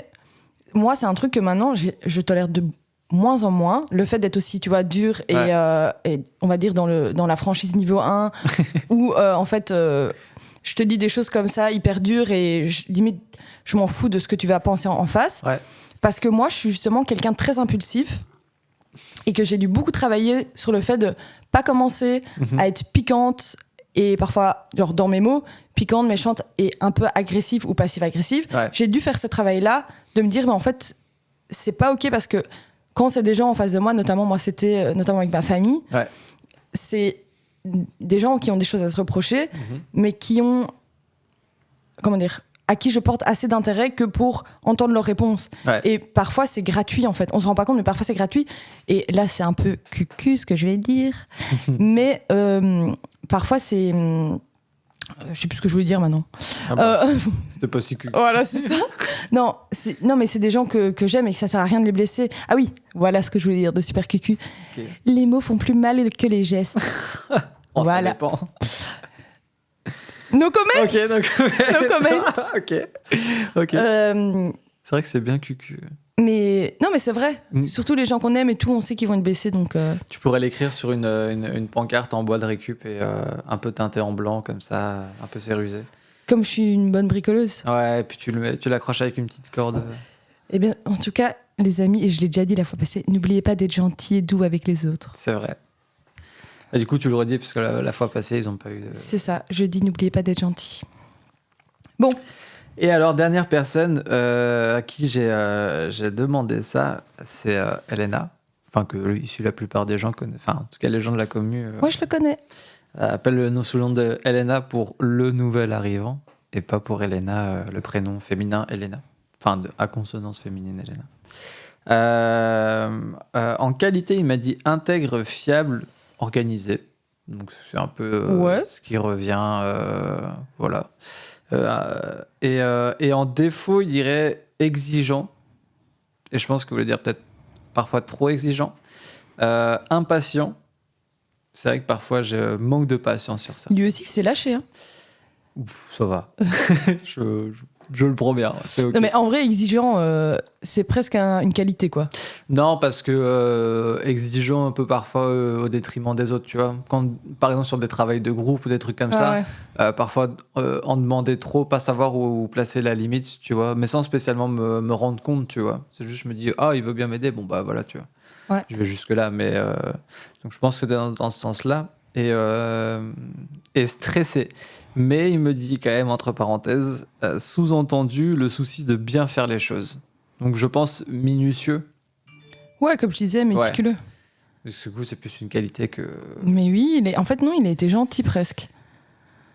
moi, c'est un truc que maintenant, je tolère de moins en moins. Le fait d'être aussi, tu vois, dur et, Ouais. et on va dire dans la franchise niveau 1, où en fait, je te dis des choses comme ça, hyper dures, et limite, je m'en fous de ce que tu vas penser en face. Ouais. Parce que moi, je suis justement quelqu'un de très impulsif et que j'ai dû beaucoup travailler sur le fait de pas commencer à être piquante et parfois, genre dans mes mots, piquante, méchante et un peu agressive ou passive-agressive. Ouais. J'ai dû faire ce travail-là de me dire, mais en fait, c'est pas OK parce que quand c'est des gens en face de moi, notamment moi, c'était notamment avec ma famille, Ouais. c'est des gens qui ont des choses à se reprocher, mais qui ont, comment dire, à qui je porte assez d'intérêt que pour entendre leurs réponses. Ouais. Et parfois, c'est gratuit, en fait. On se rend pas compte, mais parfois, c'est gratuit. Et là, c'est un peu cucu, ce que je vais dire. Mais parfois, c'est... je sais plus ce que je voulais dire maintenant. Ah bah, c'était pas si cool. Voilà, c'est ça. Non, mais c'est des gens que j'aime et que ça sert à rien de les blesser. Ah oui, voilà ce que je voulais dire de super cucu. Ok. Les mots font plus mal que les gestes. Oh, ça Voilà. dépend. No comments. Ok, donc. No comments. ok. C'est vrai que c'est bien cucu. Mais non, mais c'est vrai. Mm. Surtout les gens qu'on aime et tout, on sait qu'ils vont être blessés, donc. Tu pourrais l'écrire sur une pancarte en bois de récup et un peu teinté en blanc, comme ça, un peu sérusé. Comme je suis une bonne bricoleuse. Ouais, et puis tu l'accroches avec une petite corde. Eh bien, en tout cas, les amis, et je l'ai déjà dit la fois passée, n'oubliez pas d'être gentil et doux avec les autres. C'est vrai. Et du coup, tu le redis, parce que la fois passée, ils n'ont pas eu. C'est ça. Je dis, n'oubliez pas d'être gentil. Bon. Et alors, dernière personne à qui j'ai demandé ça, c'est Elena. enfin que issu la plupart des gens connaissent, enfin en tout cas les gens de la commu Moi, je le connais. appellent sous le nom de Elena pour le nouvel arrivant et pas pour Elena, le prénom féminin Elena, enfin à consonance féminine Elena. En qualité, il m'a dit intègre, fiable, organisé. Donc c'est un peu ce qui revient, voilà. Et en défaut, il dirait exigeant. Et je pense que vous voulez dire peut-être parfois trop exigeant. Impatient. C'est vrai que parfois, je manque de patience sur ça. Lui aussi, c'est lâché. Hein. Ouf, ça va. je le promets. Hein. C'est ok. Non, mais en vrai, exigeant, c'est presque une qualité, quoi. Non, parce que exigeant un peu parfois au détriment des autres, tu vois. Quand, par exemple, sur des travails de groupe ou des trucs comme ça, parfois en demander trop, pas savoir où placer la limite, tu vois. Mais sans spécialement me rendre compte, tu vois. C'est juste, je me dis, il veut bien m'aider, bon, bah voilà, tu vois. Ouais. Je vais jusque-là, mais donc je pense que dans ce sens-là. Et stressé. Mais il me dit quand même, entre parenthèses, sous-entendu, le souci de bien faire les choses. Donc je pense minutieux. Ouais, comme je disais, méticuleux. Parce que du coup, c'est plus une qualité que... Mais oui, en fait, non, il a été gentil presque.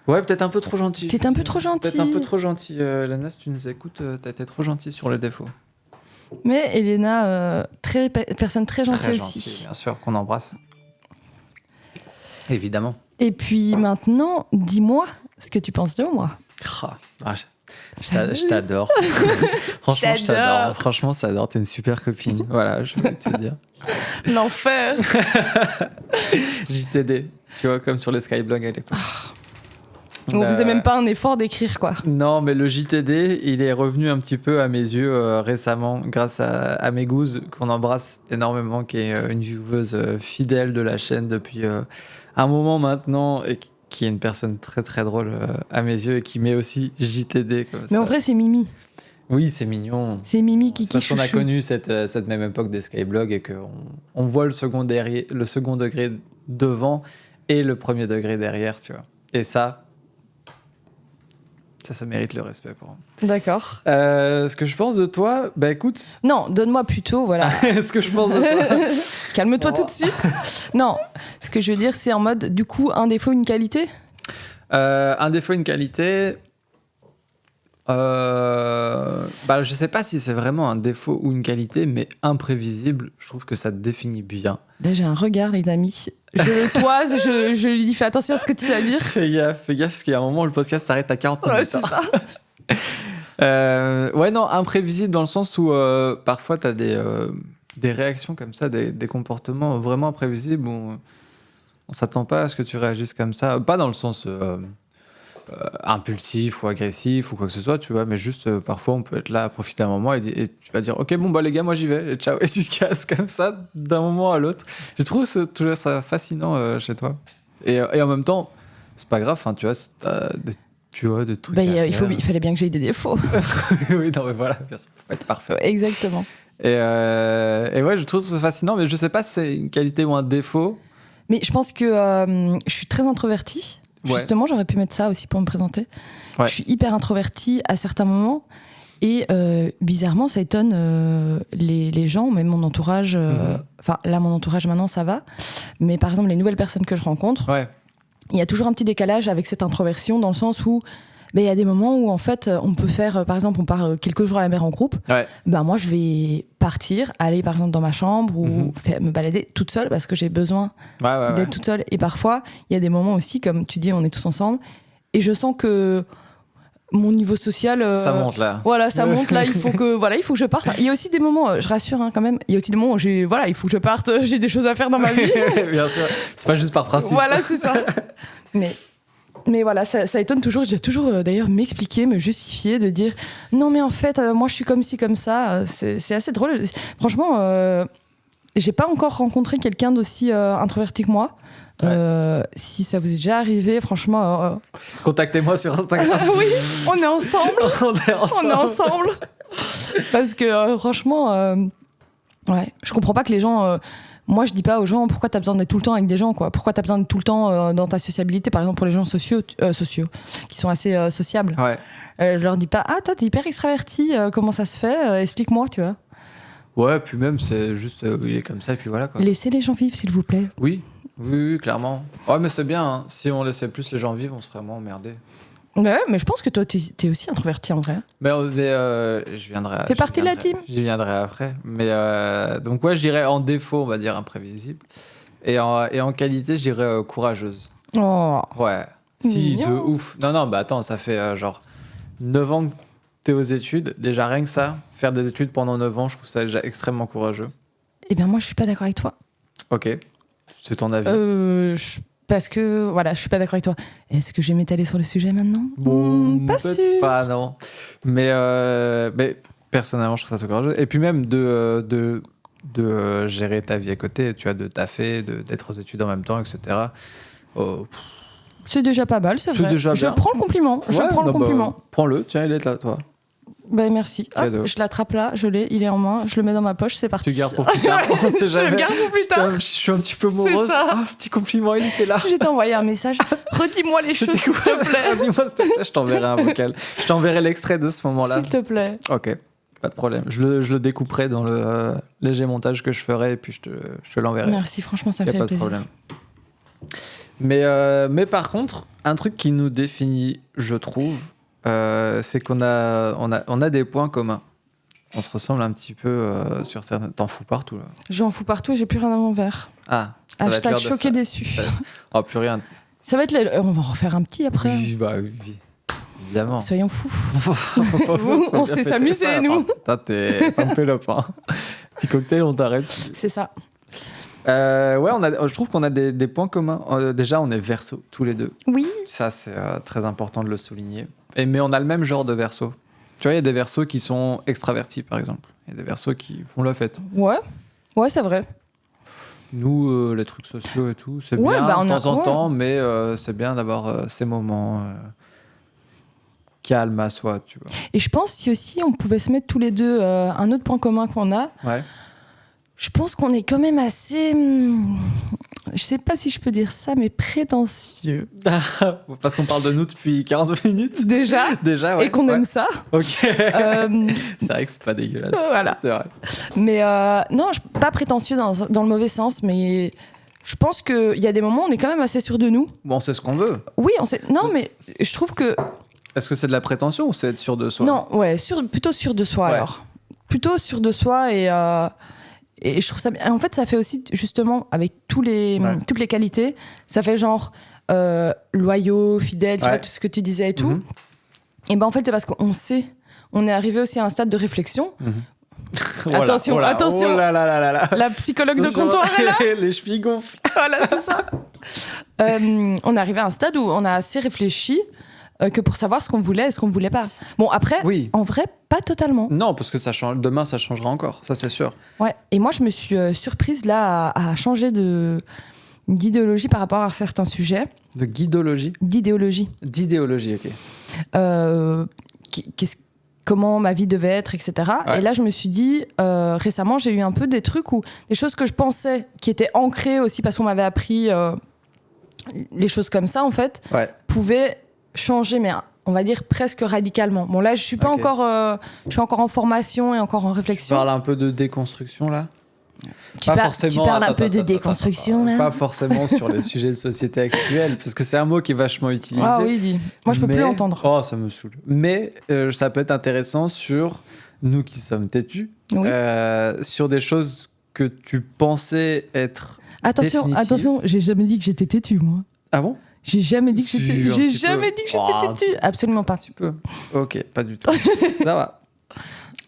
Ouais, peut-être un peu trop gentil. T'es un peu trop gentil. Peut-être un peu trop gentil. Lana, si tu nous écoutes, t'as été trop gentil sur les défauts. Mais Elena, personne très gentille Très aussi. gentil, bien sûr, qu'on embrasse. Évidemment. Et puis maintenant, dis-moi ce que tu penses de moi. Je t'adore. Franchement, je t'adore. Franchement, je t'adore. T'es une super copine. Voilà, je vais te dire. L'enfer. JTD. Tu vois, comme sur les Skyblogs à l'époque. On faisait même pas un effort d'écrire, quoi. Non, mais le JTD, il est revenu un petit peu à mes yeux récemment, grâce à Megouze, qu'on embrasse énormément, qui est une vieweuse fidèle de la chaîne depuis un moment maintenant, et qui est une personne très très drôle à mes yeux, et qui met aussi JTD comme ça. Mais en vrai, c'est Mimi. Oui, c'est mignon. C'est Mimi qui parce qu'on a chouchou. connu cette même époque des Skyblogs, et qu'on voit le second degré devant et le premier degré derrière, tu vois. Et ça mérite le respect pour moi. D'accord. Ce que je pense de toi, bah écoute. Non, donne-moi plutôt, voilà. Ce que je pense de toi. Calme-toi tout de suite. Non, ce que je veux dire, c'est en mode, du coup, un défaut, une qualité. Un défaut, une qualité. Bah, je sais pas si c'est vraiment un défaut ou une qualité, mais imprévisible, je trouve que ça te définit bien. Là, j'ai un regard, les amis. Je le toise, je lui dis fais attention à ce que tu vas dire. Fais gaffe, parce qu'il y a un moment où le podcast s'arrête à 40 minutes. Ouais, c'est ça. Ouais, non, imprévisible dans le sens où parfois t'as des réactions comme ça, des comportements vraiment imprévisibles où on s'attend pas à ce que tu réagisses comme ça. Pas dans le sens impulsif ou agressif ou quoi que ce soit, tu vois, mais juste parfois on peut être là à profiter d'un moment et tu vas dire ok, bon, bah les gars, moi j'y vais, et ciao, et tu te casses comme ça d'un moment à l'autre. Je trouve toujours ça fascinant chez toi. Et en même temps, c'est pas grave, tu vois, des trucs. Bah, à faire. il fallait bien que j'aie des défauts. Oui, non, mais voilà, bien sûr, faut pas être parfait. Exactement. Et ouais, je trouve ça fascinant, mais je sais pas si c'est une qualité ou un défaut. Mais je pense que je suis très introvertie. Ouais. Justement, j'aurais pu mettre ça aussi pour me présenter. Ouais. Je suis hyper introvertie à certains moments. Et bizarrement, ça étonne les gens, même mon entourage. Enfin, là, mon entourage, maintenant, ça va. Mais par exemple, les nouvelles personnes que je rencontre, Ouais. il y a toujours un petit décalage avec cette introversion, dans le sens où il y a des moments où, en fait, on peut faire... par exemple, on part quelques jours à la mer en groupe. Ouais. Ben, moi, je vais partir, aller, par exemple, dans ma chambre ou me balader toute seule parce que j'ai besoin d'être toute seule. Et parfois, il y a des moments aussi, comme tu dis, on est tous ensemble. Et je sens que mon niveau social... Ça monte là. Voilà, ça monte là, il faut que je parte. Il y a aussi des moments, je rassure quand même, il y a aussi des moments où il faut que je parte, j'ai des choses à faire dans ma vie. Bien sûr. C'est pas juste par principe. Voilà, c'est ça. Mais voilà, ça étonne toujours. Je dois toujours d'ailleurs m'expliquer, me justifier, de dire non, mais en fait, moi je suis comme ci, comme ça. C'est assez drôle. Franchement, j'ai pas encore rencontré quelqu'un d'aussi introverti que moi. Ouais. Si ça vous est déjà arrivé, franchement. Contactez-moi sur Instagram. Oui, on est ensemble. On est ensemble. Parce que franchement, ouais, je comprends pas que les gens. Moi, je dis pas aux gens pourquoi t'as besoin d'être tout le temps avec des gens, quoi. Pourquoi t'as besoin d'être tout le temps dans ta sociabilité, par exemple pour les gens sociaux qui sont assez sociables. Ouais. Je leur dis pas toi t'es hyper extraverti, comment ça se fait, explique-moi, tu vois. Ouais, puis même, c'est juste, il est comme ça, et puis voilà, quoi. Laissez les gens vivre, s'il vous plaît. Oui, oui, oui, clairement. Ouais, mais c'est bien, hein. Si on laissait plus les gens vivre, on serait moins emmerdés. Ouais, mais je pense que toi, t'es aussi introverti en vrai. Mais, je viendrai. Fais partie de la team. J'y viendrai après. Mais donc, ouais, je dirais en défaut, on va dire imprévisible. Et en qualité, je dirais courageuse. Oh. Ouais. Si, de Mignon. ouf. Non, non, bah attends, ça fait genre 9 ans que t'es aux études. Déjà, rien que ça, faire des études pendant 9 ans, je trouve ça déjà extrêmement courageux. Eh bien, moi, je suis pas d'accord avec toi. Ok. C'est ton avis. Parce que, voilà, je suis pas d'accord avec toi. Est-ce que je vais m'étaler sur le sujet maintenant Pas peut-être sûr. pas, non. Mais personnellement, je trouve ça très courageux. Et puis même de gérer ta vie à côté, tu vois, de taffer, d'être aux études en même temps, etc. Oh, C'est déjà pas mal, c'est C'est vrai. déjà Je bien. prends le compliment. Je ouais, prends le non, bah, compliment. prends-le, tiens, il est là, toi. Ben merci. Hop, Cadeau. je l'attrape là, je l'ai, il est en main, je le mets dans ma poche, c'est parti. Tu gardes pour plus tard. On sait Je jamais. le garde pour plus tard. Putain, je suis un petit peu C'est morose. ça. Ah, petit compliment, il était là. Je vais t'envoyer un message. Redis-moi les choses, s'il te plaît. Dis-moi, s'il te plaît, je t'enverrai un vocal. Je t'enverrai l'extrait de ce moment-là. S'il te plaît. Ok, pas de problème. Je le découperai dans le léger montage que je ferai et puis je te l'enverrai. Merci, franchement, ça Y a fait pas de plaisir. problème. Mais par contre, un truc qui nous définit, je trouve, c'est qu'on a des points communs. On se ressemble un petit peu sur certains. T'en fous partout, là. J'en fous partout et j'ai plus rien dans mon verre. Ah, ça va être Hashtag l'heure de choqué faire- déçu. Oh, plus rien. Ça va être on va en refaire un petit après. Oui, bah, oui, évidemment. Soyons fous. Faut On bien sait fêter s'amuser, ça, nous. Putain, t'es pas un pélope, hein. Petit cocktail, on t'arrête. C'est ça. Ouais, je trouve qu'on a des points communs. Déjà, on est verso, tous les deux. Oui. Ça, c'est très important de le souligner. Mais on a le même genre de verso. Tu vois, il y a des versos qui sont extravertis, par exemple. Il y a des versos qui font la fête. Ouais. Ouais, c'est vrai. Nous, les trucs sociaux et tout, c'est Ouais, bien bah, de on a- temps en ouais. temps, mais c'est bien d'avoir ces moments calmes à soi, tu vois. Et je pense si aussi on pouvait se mettre tous les deux un autre point commun qu'on a, Ouais. je pense qu'on est quand même assez. Je sais pas si je peux dire ça, mais prétentieux. Parce qu'on parle de nous depuis 40 minutes. Déjà. Déjà, ouais. Et qu'on ouais. aime ça. Ok. Euh, C'est vrai que c'est pas dégueulasse. Voilà. C'est vrai. mais non, pas prétentieux dans le mauvais sens, mais je pense qu'il y a des moments où on est quand même assez sûr de nous. Bon, c'est ce qu'on veut. Oui, on sait. Non, mais je trouve que. Est-ce que c'est de la prétention ou c'est être sûr de soi? Non, ouais, plutôt sûr de soi Ouais. alors. Plutôt sûr de soi et je trouve ça bien. En fait, ça fait aussi, justement, avec toutes les qualités, ça fait genre loyaux, fidèles, tu Ouais. vois, tout ce que tu disais et tout. Mhm. Et ben en fait, c'est parce qu'on sait, on est arrivé aussi à un stade de réflexion. Attention, attention. Oh là là là là là. La psychologue de Attention. comptoir est là. Les chevilles gonflent. Voilà, c'est ça. On est arrivé à un stade où on a assez réfléchi que pour savoir ce qu'on voulait et ce qu'on ne voulait pas. Bon, après, Oui. en vrai, pas totalement. Non, parce que ça change. Demain, ça changera encore. Ça, c'est sûr. Ouais. Et moi, je me suis surprise là à changer d'idéologie par rapport à certains sujets. De guidologie. D'idéologie. D'idéologie, ok. Comment ma vie devait être, etc. Ouais. Et là, je me suis dit, récemment, j'ai eu un peu des trucs où des choses que je pensais qui étaient ancrées aussi parce qu'on m'avait appris les choses comme ça, en fait, Ouais. pouvaient changer, mais on va dire presque radicalement. Bon, là, je suis pas Ok. encore, je suis encore en formation et encore en Tu réflexion. parles un peu de déconstruction, là? Tu parles un peu de déconstruction, là. Pas forcément sur les sujets de société actuels, parce que c'est un mot qui est vachement utilisé. Ah oui, dis. Moi, je peux plus Mais- l'entendre. Oh, ça me saoule. Mais ça peut être intéressant sur nous qui sommes têtus, Oui. sur des choses que tu pensais être. Attention, définitive. attention, j'ai jamais dit que j'étais têtue, moi. Ah bon? J'ai jamais dit que Si, j'étais. un J'ai petit jamais peu. dit que Oh, j'étais un têtue. Absolument pas. Un petit peu. Ok, pas du tout. Ça va.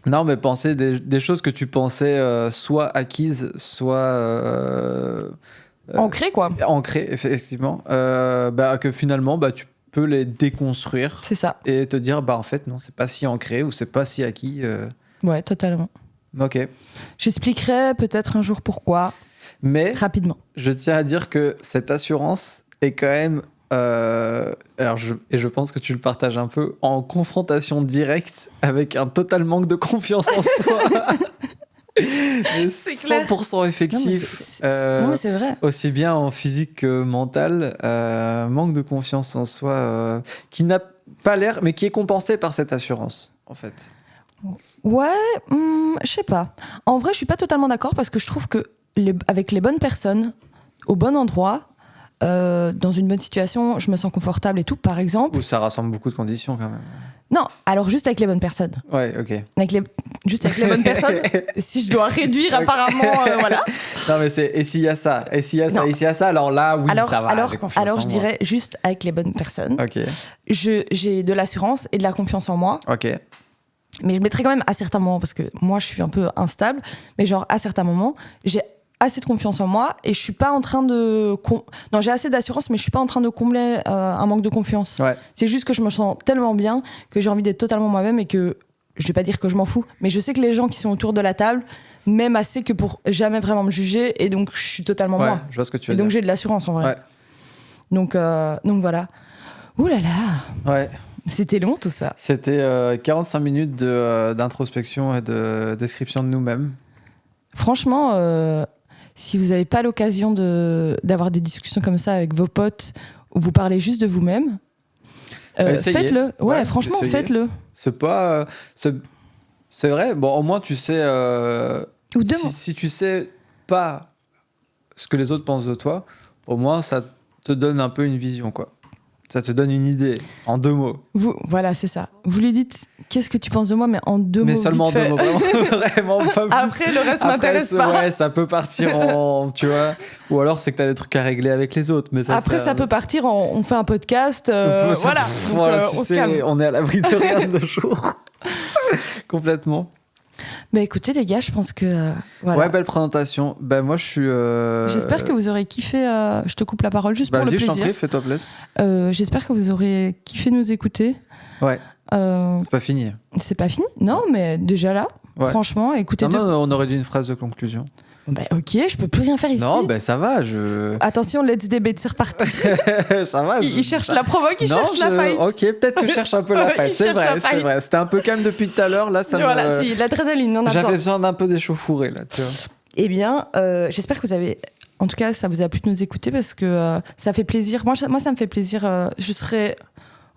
Non, mais penser des choses que tu pensais soit acquises, soit Ancré, quoi. ancrées, effectivement, que finalement, tu peux les déconstruire C'est ça. et te dire, en fait, non, c'est pas si ancré ou c'est pas si acquis. Ouais, totalement. Ok. J'expliquerai peut-être un jour pourquoi, Mais rapidement. je tiens à dire que cette assurance est quand même, je pense que tu le partages un peu, en confrontation directe avec un total manque de confiance en soi. Et C'est clair. 100% effectif. Non, mais c'est vrai. Aussi bien en physique que mental, manque de confiance en soi qui n'a pas l'air, mais qui est compensé par cette assurance, en fait. Ouais, je sais pas. En vrai, je suis pas totalement d'accord parce que je trouve que avec les bonnes personnes, au bon endroit, dans une bonne situation, je me sens confortable et tout, par exemple. Ou ça rassemble beaucoup de conditions quand même. Non, alors juste avec les bonnes personnes. Ouais, ok. Juste avec les bonnes personnes. Si je dois réduire, apparemment, voilà. Non, mais c'est et s'il y a ça, et s'il y a ça, Non. et s'il y a ça, alors là, oui, ça va. j'ai confiance alors en je moi. dirais juste avec les bonnes personnes. Ok, J'ai de l'assurance et de la confiance en moi. ok. Mais je mettrais quand même à certains moments, parce que moi, je suis un peu instable, mais genre à certains moments, j'ai assez de confiance en moi et je suis pas en train de... Non, j'ai assez d'assurance, mais je suis pas en train de combler un manque de confiance. Ouais. C'est juste que je me sens tellement bien que j'ai envie d'être totalement moi-même et que, je vais pas dire que je m'en fous, mais je sais que les gens qui sont autour de la table m'aiment assez que pour jamais vraiment me juger et donc je suis totalement Ouais, moi. je vois ce que tu Et veux donc dire. j'ai de l'assurance en vrai. Ouais. Donc voilà. Ouh là là, Ouais. c'était long tout ça. C'était 45 minutes d'introspection et de description de nous-mêmes. Franchement, si vous n'avez pas l'occasion d'avoir des discussions comme ça avec vos potes où vous parlez juste de vous-même, Essayez. faites-le. Ouais, Ouais, franchement, essayez. faites-le. C'est pas. C'est vrai. Bon, au moins, tu sais. Ou deux si, mots. si tu sais pas ce que les autres pensent de toi, au moins, ça te donne un peu une vision, quoi. Ça te donne une idée, en 2 mots. Voilà, c'est ça. Vous lui dites qu'est-ce que tu penses de moi, mais en 2 mots. Mais seulement en vite 2 fait. mots, vraiment pas plus. Après, le reste Après, m'intéresse pas. Ouais, ça peut partir en. Tu vois. Ou alors, c'est que t'as des trucs à régler avec les autres. Mais ça, Après, ça peut partir on fait un podcast. Ça- Voilà. Donc, voilà, tu on se sais, calme. on est à l'abri de rien de jour. Complètement. Bah écoutez, les gars, je pense que. Voilà. Ouais, belle présentation. Ben, moi, je suis. J'espère que vous aurez kiffé. Je te coupe la parole juste pour le Vas-y, je t'en plaisir. prie, fais-toi plaisir. J'espère que vous aurez kiffé nous écouter. Ouais, Euh, c'est pas fini. c'est pas fini. Non, mais déjà là, Ouais. franchement, écoutez. Non, non, on aurait dit une phrase de conclusion. Bah, ok, je peux plus rien faire ici. Non, ben ça va, je. Attention, let's debate, c'est reparti. ça va. Il cherche la provoque, il Non, cherche la fight. Ok, peut-être que je cherche un peu la Il fight. C'est cherche la vrai, c'est fight. vrai. C'était un peu calme depuis tout à l'heure. Là, ça Voilà, me. si, l'adrénaline, on a J'avais besoin. besoin d'un peu d'échauffourée, là, tu vois. Eh bien, j'espère que vous avez. En tout cas, ça vous a plu de nous écouter parce que ça fait plaisir. Moi, ça me fait plaisir. Je serais.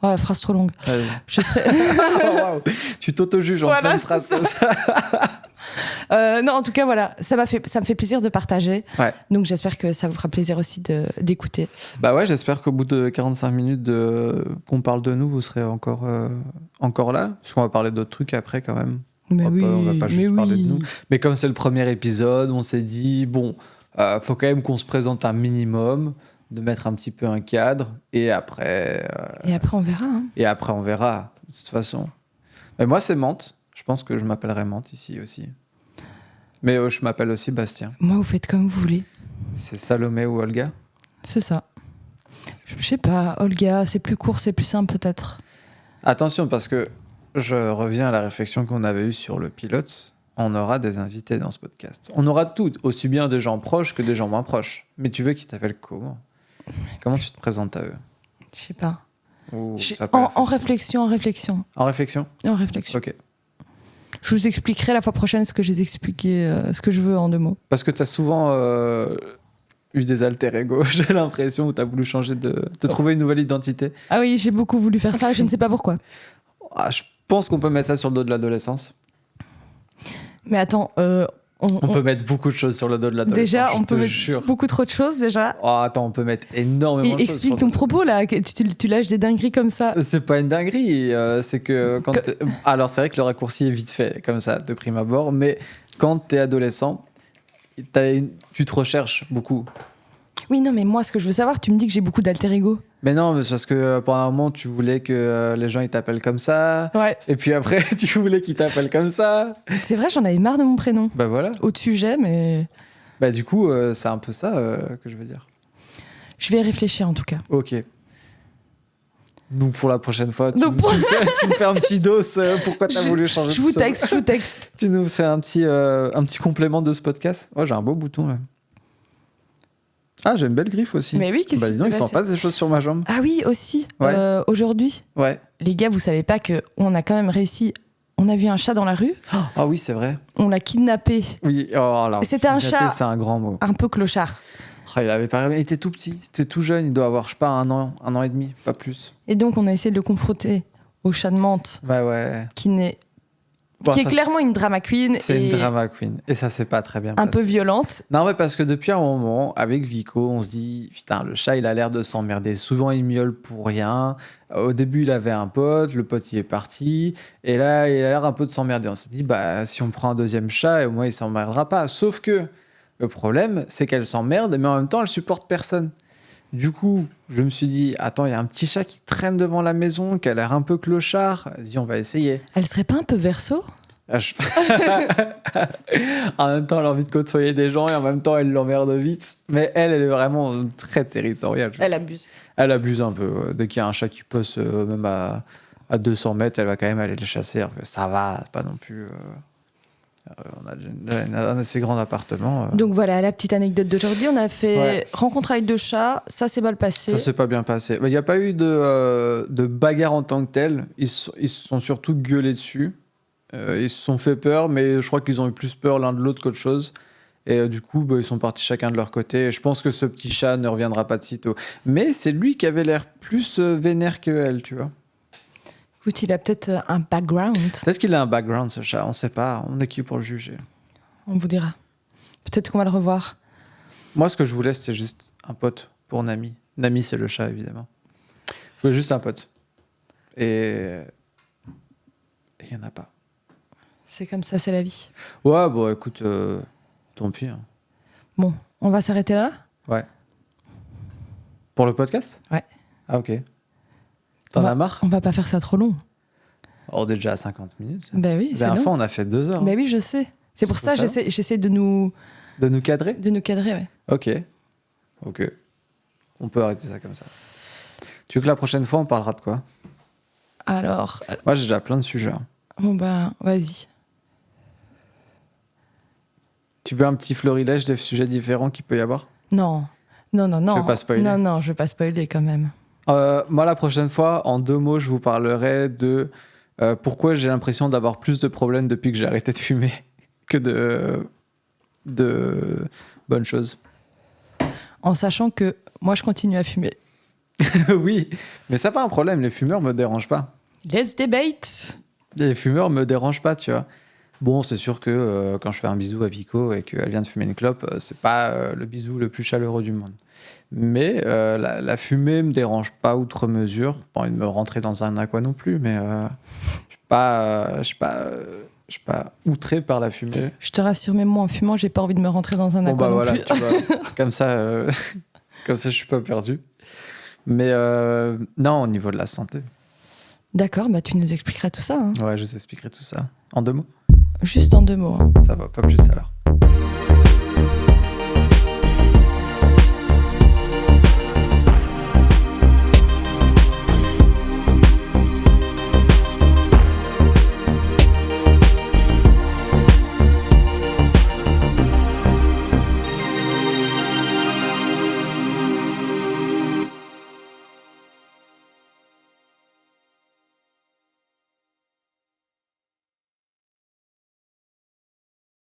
Oh, phrase trop longue. Allez. Je serais. Oh, waouh. Tu t'auto-juges en Voilà, pleine c'est phrase ça. comme ça. Non, en tout cas, voilà, ça me fait plaisir de partager. Ouais. Donc, j'espère que ça vous fera plaisir aussi d'écouter. Bah ouais, j'espère qu'au bout de 45 minutes qu'on parle de nous, vous serez encore là. Parce qu'on va parler d'autres trucs après quand même. Mais On va pas juste mais parler oui. de nous. Mais comme c'est le premier épisode, on s'est dit, bon, faut quand même qu'on se présente un minimum, de mettre un petit peu un cadre, et après, Et après, on verra. Hein. on verra, de toute façon. Mais moi, c'est Mante. Je pense que je m'appellerai Mante ici aussi. Mais je m'appelle aussi Bastien. Moi, vous faites comme vous voulez. C'est Salomé ou Olga? C'est ça. Je sais pas, Olga, c'est plus court, c'est plus simple peut-être. Attention, parce que je reviens à la réflexion qu'on avait eue sur le pilote. On aura des invités dans ce podcast. On aura tout, aussi bien des gens proches que des gens moins proches. Mais tu veux qu'ils t'appellent comment? Comment tu te présentes à eux? Je sais pas. Ou ça peut En être facile. réflexion, En réflexion? en réflexion. Ok. Je vous expliquerai la fois prochaine ce que j'ai expliqué, ce que je veux en 2 mots. Parce que tu as souvent eu des alter ego, j'ai l'impression, où tu as voulu changer de trouver une nouvelle identité. Ah oui, j'ai beaucoup voulu faire ça, je ne sais pas pourquoi. Ah, je pense qu'on peut mettre ça sur le dos de l'adolescence. Mais attends, On peut mettre beaucoup de choses sur le dos de l'adolescence. déjà, on je peut te mettre jure. beaucoup trop de choses déjà. Oh, attends, on peut mettre énormément Et de choses. sur explique le ton dos. propos là, que tu lâches des dingueries comme ça. C'est pas une dinguerie, c'est que quand alors c'est vrai que le raccourci est vite fait comme ça de prime abord, mais quand t'es adolescent, tu te recherches beaucoup. Oui, non, mais moi, ce que je veux savoir, tu me dis que j'ai beaucoup d'alter ego. Mais non, mais c'est parce que pendant un moment tu voulais que les gens ils t'appellent comme ça, Ouais. et puis après tu voulais qu'ils t'appellent comme ça. C'est vrai, j'en avais marre de mon prénom. Bah voilà. Autre sujet, mais Bah du coup c'est un peu ça que je veux dire. je vais réfléchir en tout cas. Ok. Donc pour la prochaine fois, Donc pour- tu me fais un petit dos pourquoi t'as voulu changer Je de vous pseudo. texte. Tu nous fais un petit complément de ce podcast. Ouais, j'ai un beau bouton. Ouais. Ah, j'ai une belle griffe aussi. Mais oui, qu'est-ce Bah qui dis donc, s'est il s'en passé passe des choses sur ma jambe. Ah oui, aussi, Ouais. aujourd'hui, Ouais. les gars, vous savez pas que on a quand même réussi. On a vu un chat dans la rue, Ah oui, c'est vrai. on l'a kidnappé, Oui. Oh là. C'était un kidnapper, chat. C'est un grand mot. un peu clochard. Ah, il était tout petit, il était tout jeune. Il doit avoir, je sais pas, un an et demi, pas plus. Et donc, on a essayé de le confronter au chat de menthe Bah ouais. qui n'est Bon, qui est ça, clairement une drama queen. C'est et une drama queen. Et ça, c'est pas très bien un passé. peu violente. Non, mais parce que depuis un moment, avec Vico, on se dit, putain, le chat, il a l'air de s'emmerder. Souvent, il miaule pour rien. Au début, il avait un pote, le pote, il est parti. Et là, il a l'air un peu de s'emmerder. On s'est dit, bah, si on prend un deuxième chat, au moins, il s'emmerdera pas. Sauf que le problème, c'est qu'elle s'emmerde, mais en même temps, elle supporte personne. Du coup, je me suis dit, attends, il y a un petit chat qui traîne devant la maison, qui a l'air un peu clochard. Vas-y, on va essayer. Elle serait pas un peu verso? Ah, en même temps, elle a envie de côtoyer des gens et en même temps, elle l'emmerde vite. Mais elle est vraiment très territoriale. Elle abuse. Elle abuse un peu. Dès qu'il y a un chat qui passe même à 200 mètres, elle va quand même aller le chasser. Alors que ça va, pas non plus. On a déjà un assez grand appartement. Donc voilà, la petite anecdote d'aujourd'hui. On a fait Ouais. rencontre avec 2 chats, ça s'est mal passé. Ça s'est pas bien passé. Il n'y a pas eu de bagarre en tant que telle. Ils se sont surtout gueulés dessus. Ils se sont fait peur, mais je crois qu'ils ont eu plus peur l'un de l'autre qu'autre chose. Et du coup, ils sont partis chacun de leur côté. Et je pense que ce petit chat ne reviendra pas de sitôt. Mais c'est lui qui avait l'air plus vénère que elle, tu vois. Écoute, il a peut-être un background, Peut-être qu'il a un background, ce chat. On sait pas. On est qui pour le juger. on vous dira. Peut-être qu'on va le revoir. Moi, ce que je voulais, c'était juste un pote pour Nami. Nami, c'est le chat, évidemment. Je voulais juste un pote. Et il n'y en a pas. C'est comme ça, c'est la vie. Ouais, bon, écoute, tant pis. Hein. Bon, on va s'arrêter là? Ouais. Pour le podcast? Ouais. Ah, ok. T'en as marre? On va pas faire ça trop long. Oh, déjà à 50 minutes. Ben oui, La c'est dernière fois, long. on a fait 2 heures. Ben oui, je sais. C'est pour ça que j'essaie de nous cadrer? de nous cadrer. Ouais. Ok. On peut arrêter ça comme ça. Tu veux que la prochaine fois, on parlera de quoi? Alors, Moi, j'ai déjà plein de sujets. Hein. bon ben, vas-y. Tu veux un petit florilège des sujets différents qu'il peut y avoir? Non. Non. Je vais pas spoiler. Non, je vais pas spoiler quand même. Moi, la prochaine fois, en 2 mots, je vous parlerai de pourquoi j'ai l'impression d'avoir plus de problèmes depuis que j'ai arrêté de fumer que de bonnes choses. En sachant que moi, je continue à fumer. Oui, mais ça pas un problème. Les fumeurs me dérangent pas. Let's debate. Les fumeurs me dérangent pas, tu vois. Bon, c'est sûr que quand je fais un bisou à Vico et qu'elle vient de fumer une clope, c'est pas le bisou le plus chaleureux du monde. Mais la fumée me dérange pas outre mesure. Pas envie de me rentrer dans un aqua non plus, mais je suis pas outré par la fumée. Je te rassure, même moi, en fumant, j'ai pas envie de me rentrer dans un Bon aqua bah non voilà, plus. tu vois, comme ça, je suis pas perdu. Mais non, au niveau de la santé. D'accord, bah tu nous expliqueras tout ça. Hein. Ouais, je vous expliquerai tout ça. En 2 mots. Juste en 2 mots. Hein. Ça va, pas plus alors.